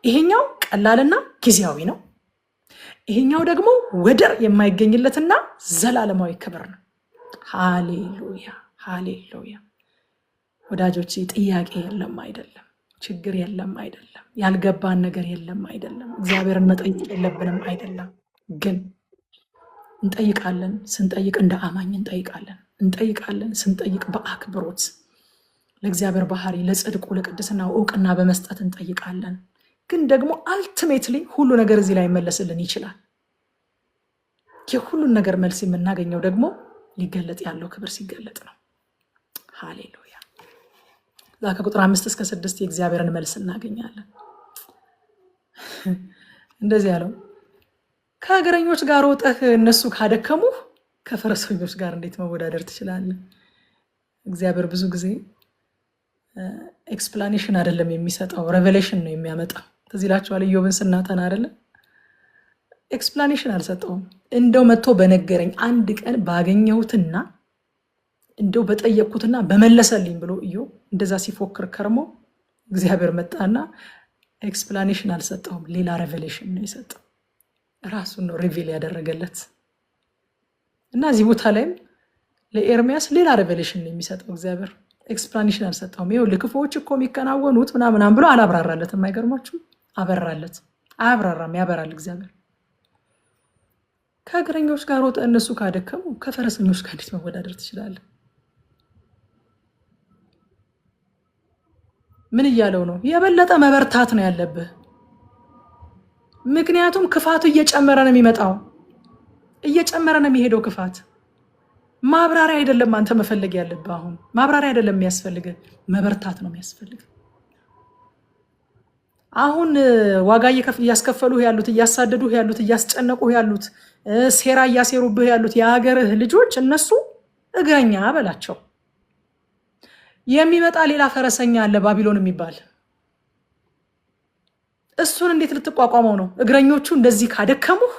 ይሄኛው ቀላልና ጊዜያዊ ነው፣ ይሄኛው ደግሞ ወደር የማይገኝለትና ዘላለማዊ ክብር ነው። ሃሌሉያ! ወዳጆች ጥያቄ የለም አይደለም፣ ችግር የለም አይደለም፣ ያልገባን ነገር የለም አይደለም፣ እግዚአብሔርን መጠየቅ የለብንም አይደለም። ግን እንጠይቃለን። ስንጠይቅ እንደ አማኝ እንጠይቃለን። ስንጠይቅ በአክብሮት ለእግዚአብሔር ባህሪ፣ ለጽድቁ፣ ለቅድስናው እውቅና በመስጠት እንጠይቃለን። ግን ደግሞ አልቲሜትሊ ሁሉ ነገር እዚህ ላይ መለስልን ይችላል። የሁሉን ነገር መልስ የምናገኘው ደግሞ ሊገለጥ ያለው ክብር ሲገለጥ ነው። ሃሌሉያ! ከቁጥር 5 እስከ 6 የእግዚአብሔርን መልስ እናገኛለን። እንደዚህ ያለው ከእግረኞች ጋር ወጠህ እነሱ ካደከሙ ከፈረሰኞች ጋር እንዴት መወዳደር ትችላለህ? እግዚአብሔር ብዙ ጊዜ ኤክስፕላኔሽን አይደለም የሚሰጠው፣ ሬቨሌሽን ነው የሚያመጣው። ትዝ ይላችኋል ኢዮብን ስናጠና አይደለም? ኤክስፕላኔሽን አልሰጠውም። እንደው መጥቶ በነገረኝ አንድ ቀን ባገኘሁትና እንደው በጠየቅኩትና በመለሰልኝ ብሎ ኢዮብ እንደዛ ሲፎክር ከርሞ እግዚአብሔር መጣና ኤክስፕላኔሽን አልሰጠውም። ሌላ ሬቨሌሽን ነው የሰጠው። ራሱን ነው ሪቪል ያደረገለት እና እዚህ ቦታ ላይም ለኤርሚያስ ሌላ ሬቨሌሽን ነው የሚሰጠው እግዚአብሔር። ኤክስፕላኔሽን አልሰጠውም። ይኸው ክፉዎች እኮ የሚከናወኑት ምናምን ብሎ አላብራራለትም። አይገርማችሁም? አበራለት። አያብራራም፣ ያበራል እግዚአብሔር። ከእግረኞች ጋር ወጣ እነሱ ካደከሙ ከፈረሰኞች ጋር እንዴት መወዳደር ትችላለህ? ምን እያለው ነው? የበለጠ መበርታት ነው ያለብህ። ምክንያቱም ክፋቱ እየጨመረ ነው የሚመጣው፣ እየጨመረ ነው የሚሄደው ክፋት። ማብራሪያ አይደለም አንተ መፈለግ ያለብህ። አሁን ማብራሪያ አይደለም የሚያስፈልግ፣ መበርታት ነው የሚያስፈልግ። አሁን ዋጋ እያስከፈሉህ ያሉት፣ እያሳደዱህ ያሉት፣ እያስጨነቁህ ያሉት፣ ሴራ እያሴሩብህ ያሉት የሀገርህ ልጆች እነሱ እግረኛ በላቸው። የሚመጣ ሌላ ፈረሰኛ አለ ባቢሎን የሚባል፣ እሱን እንዴት ልትቋቋመው ነው? እግረኞቹ እንደዚህ ካደከሙህ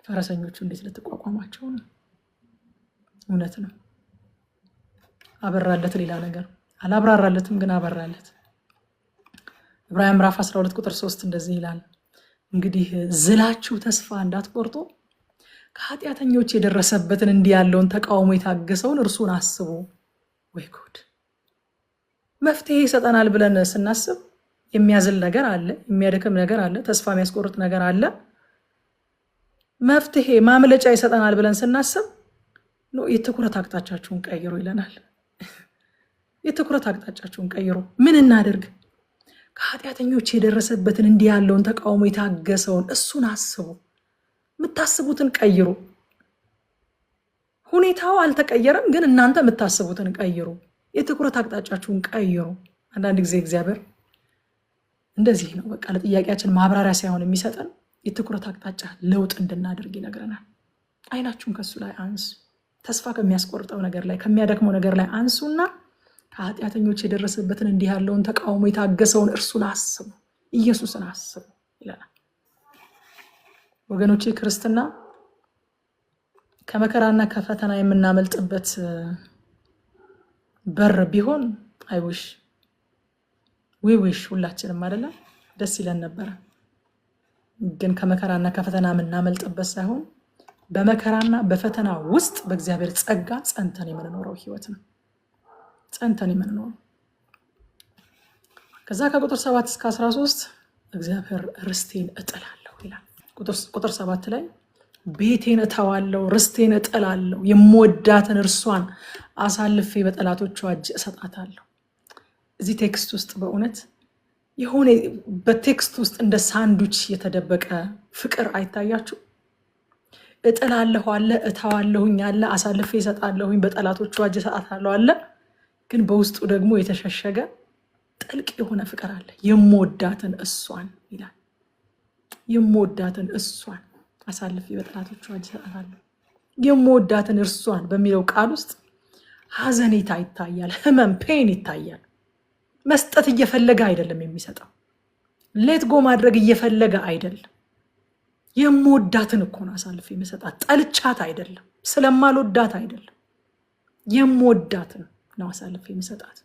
ፈረሰኞቹ እንዴት ልትቋቋማቸው ነው? እውነት ነው። አበራለት ሌላ ነገር አላብራራለትም፣ ግን አበራለት። ዕብራውያን ምዕራፍ 12 ቁጥር 3 እንደዚህ ይላል፣ እንግዲህ ዝላችሁ ተስፋ እንዳትቆርጡ ከኃጢአተኞች የደረሰበትን እንዲህ ያለውን ተቃውሞ የታገሰውን እርሱን አስቡ። ወይ ጉድ! መፍትሄ ይሰጠናል ብለን ስናስብ የሚያዝል ነገር አለ፣ የሚያደክም ነገር አለ፣ ተስፋ የሚያስቆርጥ ነገር አለ። መፍትሄ ማምለጫ ይሰጠናል ብለን ስናስብ የትኩረት አቅጣጫችሁን ቀይሩ ይለናል። የትኩረት አቅጣጫችሁን ቀይሩ። ምን እናደርግ? ከኃጢአተኞች የደረሰበትን እንዲህ ያለውን ተቃውሞ የታገሰውን እሱን አስቡ። የምታስቡትን ቀይሩ። ሁኔታው አልተቀየረም፣ ግን እናንተ የምታስቡትን ቀይሩ። የትኩረት አቅጣጫችሁን ቀይሩ። አንዳንድ ጊዜ እግዚአብሔር እንደዚህ ነው፣ በቃ ለጥያቄያችን ማብራሪያ ሳይሆን የሚሰጠን የትኩረት አቅጣጫ ለውጥ እንድናደርግ ይነግረናል። አይናችሁን ከሱ ላይ አንሱ። ተስፋ ከሚያስቆርጠው ነገር ላይ፣ ከሚያደክመው ነገር ላይ አንሱና ከኃጢአተኞች የደረሰበትን እንዲህ ያለውን ተቃውሞ የታገሰውን እርሱን አስቡ፣ ኢየሱስን አስቡ ይለናል። ወገኖቼ ክርስትና ከመከራና ከፈተና የምናመልጥበት በር ቢሆን አይውሽ ዊሽ ሁላችንም አይደለም ደስ ይለን ነበረ። ግን ከመከራና ከፈተና የምናመልጥበት ሳይሆን በመከራና በፈተና ውስጥ በእግዚአብሔር ጸጋ ጸንተን የምንኖረው ህይወት ነው። ጸንተን የምንኖረው ከዛ ከቁጥር 7 እስከ 13 እግዚአብሔር ርስቴን እጥላለሁ ይላል። ቁጥር 7 ላይ ቤቴን እተዋለሁ፣ ርስቴን እጥላለሁ፣ የምወዳትን እርሷን አሳልፌ በጠላቶቿ እጅ እሰጣታለሁ። እዚህ ቴክስት ውስጥ በእውነት የሆነ በቴክስት ውስጥ እንደ ሳንዱች የተደበቀ ፍቅር አይታያችሁ? እጥላለሁ አለ፣ እተዋለሁኝ አለ፣ አሳልፌ እሰጣለሁኝ፣ በጠላቶቿ እጅ እሰጣታለሁ አለ። ግን በውስጡ ደግሞ የተሸሸገ ጥልቅ የሆነ ፍቅር አለ። የምወዳትን እሷን ይላል። የምወዳትን እሷን አሳልፌ በጠላቶቿ እጅ እሰጣታለሁ። የምወዳትን እርሷን በሚለው ቃል ውስጥ ሐዘኔታ ይታያል፣ ህመም፣ ፔን ይታያል። መስጠት እየፈለገ አይደለም የሚሰጠው። ሌት ጎ ማድረግ እየፈለገ አይደለም። የምወዳትን እኮ ነው አሳልፌ የምሰጣት። ጠልቻት አይደለም፣ ስለማልወዳት አይደለም። የምወዳትን ነው አሳልፌ የምሰጣት።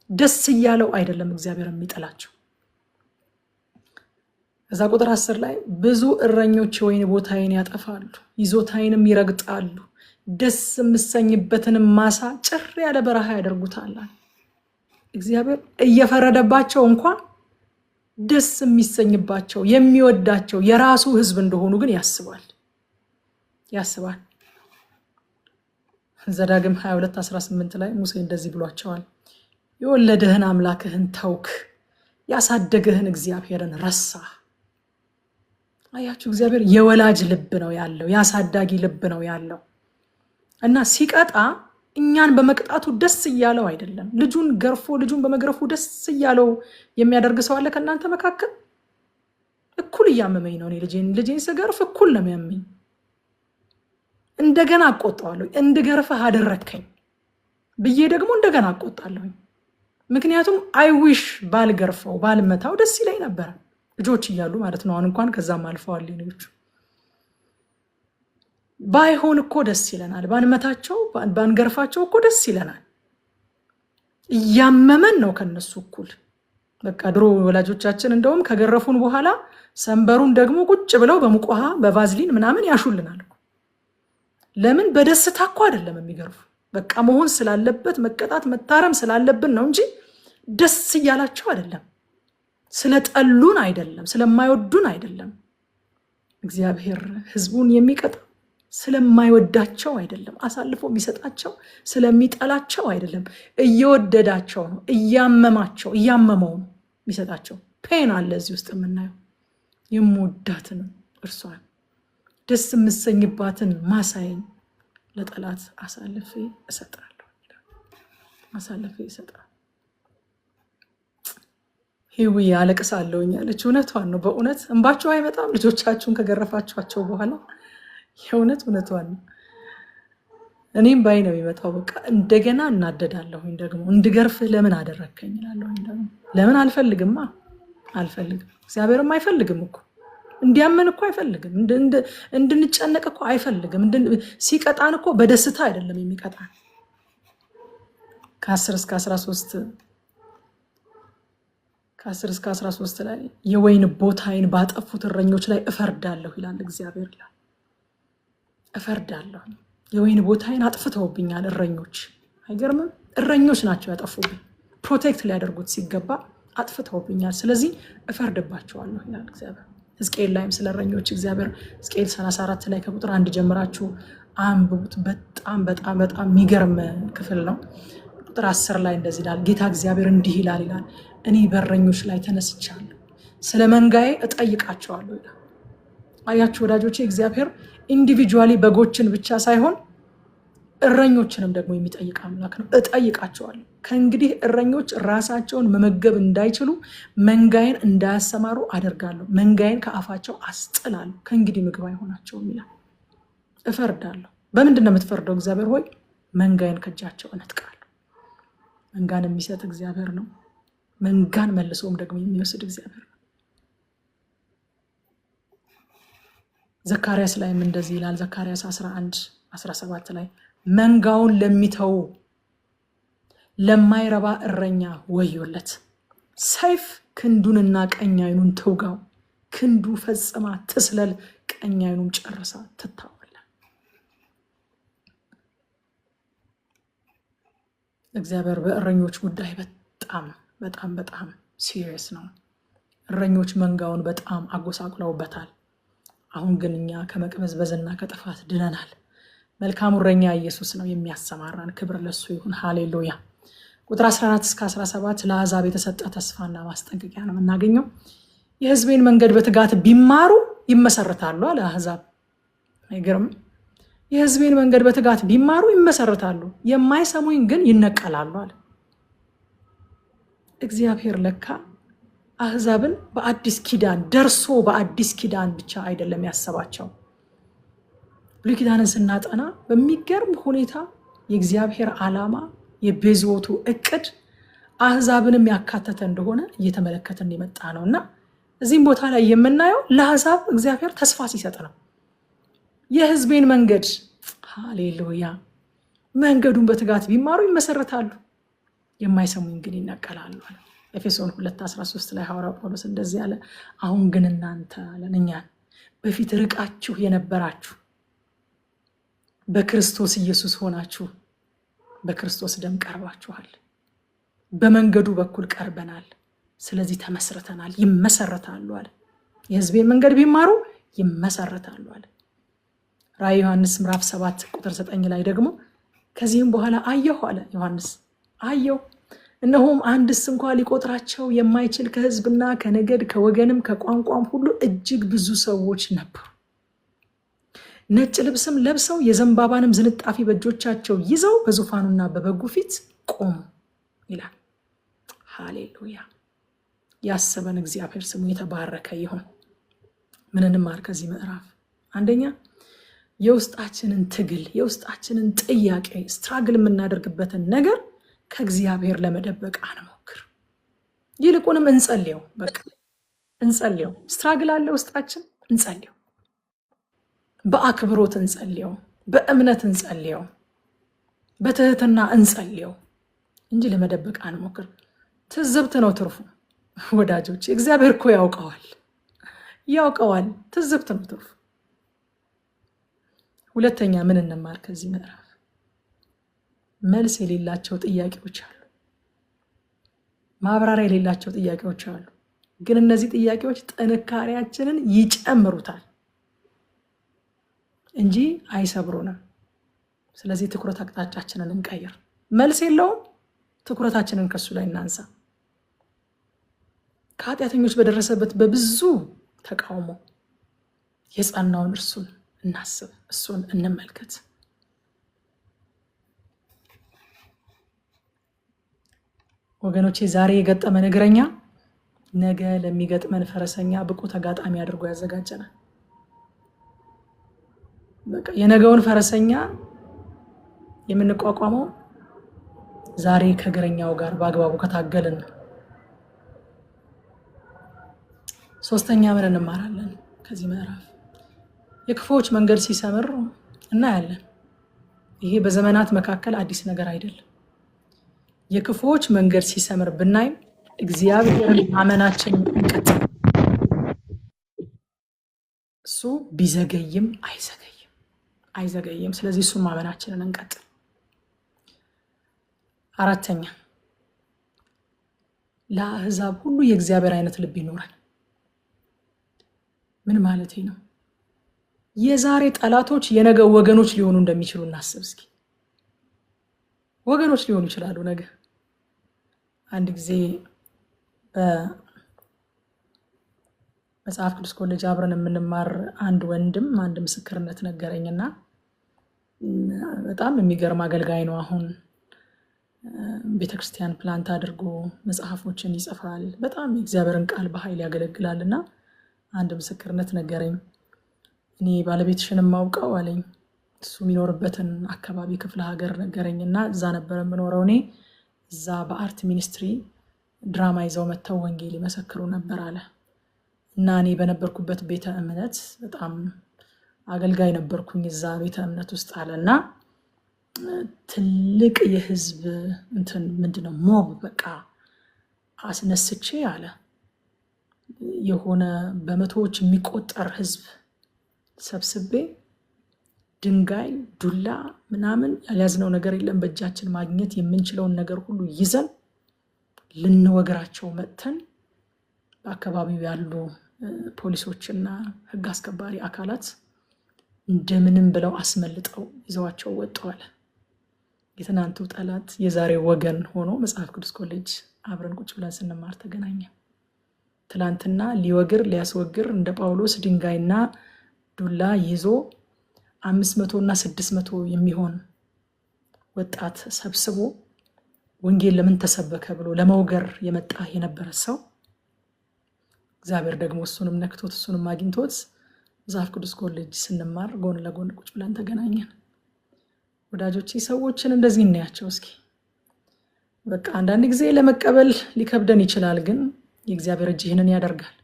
ደስ እያለው አይደለም እግዚአብሔር የሚጠላቸው። እዛ ቁጥር 10 ላይ ብዙ እረኞች የወይን ቦታዬን ያጠፋሉ፣ ይዞታዬንም ይረግጣሉ፣ ደስ የምሰኝበትንም ማሳ ጭር ያለ በረሃ ያደርጉታል። እግዚአብሔር እየፈረደባቸው እንኳን ደስ የሚሰኝባቸው የሚወዳቸው የራሱ ሕዝብ እንደሆኑ ግን ያስባል። ዘዳግም 22:18 ላይ ሙሴ እንደዚህ ብሏቸዋል። የወለደህን አምላክህን ተውክ፣ ያሳደገህን እግዚአብሔርን ረሳ። አያችሁ፣ እግዚአብሔር የወላጅ ልብ ነው ያለው፣ ያሳዳጊ ልብ ነው ያለው እና ሲቀጣ እኛን በመቅጣቱ ደስ እያለው አይደለም። ልጁን ገርፎ ልጁን በመግረፉ ደስ እያለው የሚያደርግ ሰው አለ ከእናንተ መካከል? እኩል እያመመኝ ነው፣ ልጄን ስገርፍ እኩል ነው የሚያመኝ። እንደገና አቆጣዋለሁ። እንድገርፍህ አደረከኝ ብዬ ደግሞ እንደገና አቆጣለሁኝ። ምክንያቱም አይዊሽ ባልገርፈው ባልመታው ደስ ይለኝ ነበረ፣ ልጆች እያሉ ማለት ነው። አሁን እንኳን ከዛም አልፈዋል ልጆቹ። ባይሆን እኮ ደስ ይለናል፣ ባንመታቸው ባንገርፋቸው እኮ ደስ ይለናል። እያመመን ነው ከነሱ እኩል። በቃ ድሮ ወላጆቻችን እንደውም ከገረፉን በኋላ ሰንበሩን ደግሞ ቁጭ ብለው በሙቅ ውሃ በቫዝሊን ምናምን ያሹልናል። ለምን? በደስታ እኮ አይደለም የሚገርፉ፣ በቃ መሆን ስላለበት መቀጣት መታረም ስላለብን ነው እንጂ ደስ እያላቸው አይደለም። ስለጠሉን አይደለም፣ ስለማይወዱን አይደለም። እግዚአብሔር ሕዝቡን የሚቀጣ ስለማይወዳቸው አይደለም፣ አሳልፎ የሚሰጣቸው ስለሚጠላቸው አይደለም። እየወደዳቸው ነው፣ እያመመው ነው የሚሰጣቸው። ፔን አለ እዚህ ውስጥ የምናየው። የምወዳትን እርሷን ደስ የምሰኝባትን ማሳይን ለጠላት አሳልፌ እሰጣለሁ። አሳልፌ እሰጣለሁ። ሂዊ አለቅሳለሁኝ አለች። እውነቷን ነው። በእውነት እንባቸው አይመጣም ልጆቻችሁን ከገረፋችኋቸው በኋላ? የእውነት እውነቷን ነው። እኔም ባይ ነው የሚመጣው። በቃ እንደገና እናደዳለሁኝ። ደግሞ እንድገርፍህ ለምን አደረግከኝ እላለሁኝ። ደግሞ ለምን አልፈልግማ፣ አልፈልግም። እግዚአብሔርም አይፈልግም እኮ እንዲያመን እኮ አይፈልግም። እንድንጨነቅ እኮ አይፈልግም። ሲቀጣን እኮ በደስታ አይደለም የሚቀጣን። ከ10 እስከ 13 ላይ የወይን ቦታዬን ባጠፉት እረኞች ላይ እፈርዳለሁ ይላል እግዚአብሔር። ይላል እፈርዳለሁ። የወይን ቦታዬን አጥፍተውብኛል እረኞች። አይገርምም? እረኞች ናቸው ያጠፉብኝ። ፕሮቴክት ሊያደርጉት ሲገባ አጥፍተውብኛል። ስለዚህ እፈርድባቸዋለሁ ይላል እግዚአብሔር። ሕዝቅኤል ላይም ስለ እረኞች እግዚአብሔር ሕዝቅኤል 34 ላይ ከቁጥር 1 ጀምራችሁ አንብቡት። በጣም በጣም በጣም የሚገርም ክፍል ነው። ቁጥር 10 ላይ እንደዚህ ይላል፣ ጌታ እግዚአብሔር እንዲህ ይላል እኔ በእረኞች ላይ ተነስቻለሁ፣ ስለ መንጋዬ እጠይቃቸዋለሁ ይላል። አያችሁ ወዳጆቼ፣ እግዚአብሔር ኢንዲቪጁዋሊ በጎችን ብቻ ሳይሆን እረኞችንም ደግሞ የሚጠይቅ አምላክ ነው። እጠይቃቸዋለሁ። ከእንግዲህ እረኞች ራሳቸውን መመገብ እንዳይችሉ መንጋዬን እንዳያሰማሩ አደርጋለሁ። መንጋዬን ከአፋቸው አስጥላለሁ፣ ከእንግዲህ ምግብ አይሆናቸውም ይላል። እፈርዳለሁ። በምንድን ነው የምትፈርደው እግዚአብሔር ሆይ? መንጋዬን ከእጃቸው እነጥቃለሁ። መንጋን የሚሰጥ እግዚአብሔር ነው። መንጋን መልሶም ደግሞ የሚወስድ እግዚአብሔር ነው። ዘካርያስ ላይም እንደዚህ ይላል። ዘካርያስ 11:17 ላይ መንጋውን ለሚተው ለማይረባ እረኛ ወዮለት፣ ሰይፍ ክንዱንና ቀኝ ዓይኑን ትውጋው፣ ክንዱ ፈጽማ ትስለል፣ ቀኝ ዓይኑን ጨርሳ ትታወላ። እግዚአብሔር በእረኞች ጉዳይ በጣም በጣም በጣም ሲሪየስ ነው። እረኞች መንጋውን በጣም አጎሳቁለውበታል። አሁን ግን እኛ ከመቅበዝበዝና ከጥፋት ድነናል። መልካሙ እረኛ ኢየሱስ ነው የሚያሰማራን። ክብር ለሱ ይሁን። ሃሌሉያ። ቁጥር 14 እስከ 17 ለአሕዛብ የተሰጠ ተስፋና ማስጠንቀቂያ ነው የምናገኘው። የሕዝቤን መንገድ በትጋት ቢማሩ ይመሰረታሉ አለ አሕዛብ። አይገርም? የሕዝቤን መንገድ በትጋት ቢማሩ ይመሰረታሉ፣ የማይሰሙኝ ግን ይነቀላሉ አለ እግዚአብሔር። ለካ አሕዛብን በአዲስ ኪዳን ደርሶ በአዲስ ኪዳን ብቻ አይደለም ያሰባቸው። ብሉይ ኪዳንን ስናጠና በሚገርም ሁኔታ የእግዚአብሔር ዓላማ የቤዝወቱ እቅድ አሕዛብንም ያካተተ እንደሆነ እየተመለከትን የመጣ ነው እና እዚህም ቦታ ላይ የምናየው ለአሕዛብ እግዚአብሔር ተስፋ ሲሰጥ ነው። የሕዝቤን መንገድ ሃሌሉያ፣ መንገዱን በትጋት ቢማሩ ይመሰረታሉ፣ የማይሰሙኝ ግን ይነቀላሉ አለ። ኤፌሶን 2:13 ላይ ሐዋርያው ጳውሎስ እንደዚህ አለ፣ አሁን ግን እናንተ አለን እኛን በፊት ርቃችሁ የነበራችሁ በክርስቶስ ኢየሱስ ሆናችሁ በክርስቶስ ደም ቀርባችኋል። በመንገዱ በኩል ቀርበናል፣ ስለዚህ ተመስርተናል፣ ይመሰረታሉ አለ። የሕዝቤን መንገድ ቢማሩ ይመሰረታሉ አለ። ራዕይ ዮሐንስ ምዕራፍ 7 ቁጥር 9 ላይ ደግሞ ከዚህም በኋላ አየሁ አለ ዮሐንስ፣ አየሁ እነሆም አንድስ እንኳ ሊቆጥራቸው የማይችል ከሕዝብና ከነገድ ከወገንም ከቋንቋም ሁሉ እጅግ ብዙ ሰዎች ነበሩ። ነጭ ልብስም ለብሰው የዘንባባንም ዝንጣፊ በእጆቻቸው ይዘው በዙፋኑና በበጉ ፊት ቆሙ ይላል። ሃሌሉያ። ያሰበን እግዚአብሔር ስሙ የተባረከ ይሁን። ምን እንማር ከዚህ ምዕራፍ? አንደኛ የውስጣችንን ትግል የውስጣችንን ጥያቄ ስትራግል የምናደርግበትን ነገር ከእግዚአብሔር ለመደበቅ አንሞክር። ይልቁንም እንጸልየው። በቃ እንጸልየው። ስትራግል አለ ውስጣችን፣ እንጸልየው። በአክብሮት እንጸልየው፣ በእምነት እንጸልየው፣ በትህትና እንጸልየው እንጂ ለመደበቅ አንሞክር። ትዝብት ነው ትርፉ ወዳጆች። እግዚአብሔር እኮ ያውቀዋል። ትዝብት ነው ትርፉ። ሁለተኛ ምን እንማር ከዚህ ምዕራፍ? መልስ የሌላቸው ጥያቄዎች አሉ። ማብራሪያ የሌላቸው ጥያቄዎች አሉ። ግን እነዚህ ጥያቄዎች ጥንካሬያችንን ይጨምሩታል እንጂ አይሰብሩንም። ስለዚህ ትኩረት አቅጣጫችንን እንቀይር። መልስ የለውም፣ ትኩረታችንን ከሱ ላይ እናንሳ። ከኃጢአተኞች በደረሰበት በብዙ ተቃውሞ የጸናውን እርሱን እናስብ፣ እሱን እንመልከት። ወገኖቼ ዛሬ የገጠመን እግረኛ ነገ ለሚገጥመን ፈረሰኛ ብቁ ተጋጣሚ አድርጎ ያዘጋጀናል። በቃ የነገውን ፈረሰኛ የምንቋቋመው ዛሬ ከእግረኛው ጋር በአግባቡ ከታገልን። ሶስተኛ ምን እንማራለን ከዚህ ምዕራፍ? የክፉዎች መንገድ ሲሰምር እናያለን። ይሄ በዘመናት መካከል አዲስ ነገር አይደለም። የክፉዎች መንገድ ሲሰምር ብናይ እግዚአብሔርን ማመናችን እንቀጥል። እሱ ቢዘገይም አይዘገይም። ስለዚህ እሱን ማመናችንን እንቀጥል። አራተኛ ለአሕዛብ ሁሉ የእግዚአብሔር አይነት ልብ ይኖረን። ምን ማለት ነው? የዛሬ ጠላቶች የነገ ወገኖች ሊሆኑ እንደሚችሉ እናስብ እስኪ። ወገኖች ሊሆኑ ይችላሉ ነገ። አንድ ጊዜ በመጽሐፍ ቅዱስ ኮሌጅ አብረን የምንማር አንድ ወንድም አንድ ምስክርነት ነገረኝና በጣም የሚገርም አገልጋይ ነው። አሁን ቤተክርስቲያን ፕላንት አድርጎ መጽሐፎችን ይጽፋል። በጣም የእግዚአብሔርን ቃል በኃይል ያገለግላልና አንድ ምስክርነት ነገረኝ። እኔ ባለቤትሽን ማውቀው አለኝ። እሱ የሚኖርበትን አካባቢ ክፍለ ሀገር ነገረኝና እዛ ነበር የምኖረው እኔ። እዛ በአርት ሚኒስትሪ ድራማ ይዘው መጥተው ወንጌል ይመሰክሩ ነበር አለ እና እኔ በነበርኩበት ቤተ እምነት በጣም አገልጋይ ነበርኩኝ እዛ ቤተ እምነት ውስጥ አለና ትልቅ የህዝብ ምንድነው ሞብ በቃ አስነስቼ አለ የሆነ በመቶዎች የሚቆጠር ህዝብ ሰብስቤ ድንጋይ ዱላ ምናምን ያልያዝነው ነገር የለም፣ በእጃችን ማግኘት የምንችለውን ነገር ሁሉ ይዘን ልንወግራቸው መጥተን በአካባቢው ያሉ ፖሊሶችና ህግ አስከባሪ አካላት እንደምንም ብለው አስመልጠው ይዘዋቸው ወጥተዋል። የትናንቱ ጠላት የዛሬው ወገን ሆኖ መጽሐፍ ቅዱስ ኮሌጅ አብረን ቁጭ ብለን ስንማር ተገናኘን። ትላንትና ሊወግር ሊያስወግር እንደ ጳውሎስ ድንጋይና ዱላ ይዞ 500 እና 600 የሚሆን ወጣት ሰብስቦ ወንጌል ለምን ተሰበከ ብሎ ለመውገር የመጣ የነበረ ሰው እግዚአብሔር ደግሞ እሱንም ነክቶት እሱንም አግኝቶት መጽሐፍ ቅዱስ ኮሌጅ ስንማር ጎን ለጎን ቁጭ ብለን ተገናኘን። ወዳጆቼ ሰዎችን እንደዚህ እናያቸው እስኪ። በቃ አንዳንድ ጊዜ ለመቀበል ሊከብደን ይችላል፣ ግን የእግዚአብሔር እጅ ይህንን ያደርጋል።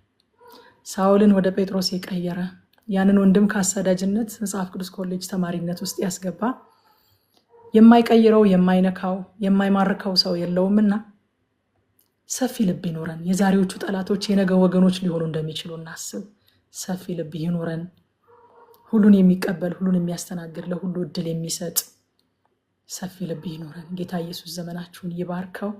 ሳውልን ወደ ጴጥሮስ የቀየረ ያንን ወንድም ከአሳዳጅነት መጽሐፍ ቅዱስ ኮሌጅ ተማሪነት ውስጥ ያስገባ የማይቀይረው የማይነካው የማይማርከው ሰው የለውምና ሰፊ ልብ ይኖረን። የዛሬዎቹ ጠላቶች የነገ ወገኖች ሊሆኑ እንደሚችሉ እናስብ። ሰፊ ልብ ይኖረን። ሁሉን የሚቀበል ሁሉን የሚያስተናግድ ለሁሉ እድል የሚሰጥ ሰፊ ልብ ይኖረን። ጌታ ኢየሱስ ዘመናችሁን ይባርከው።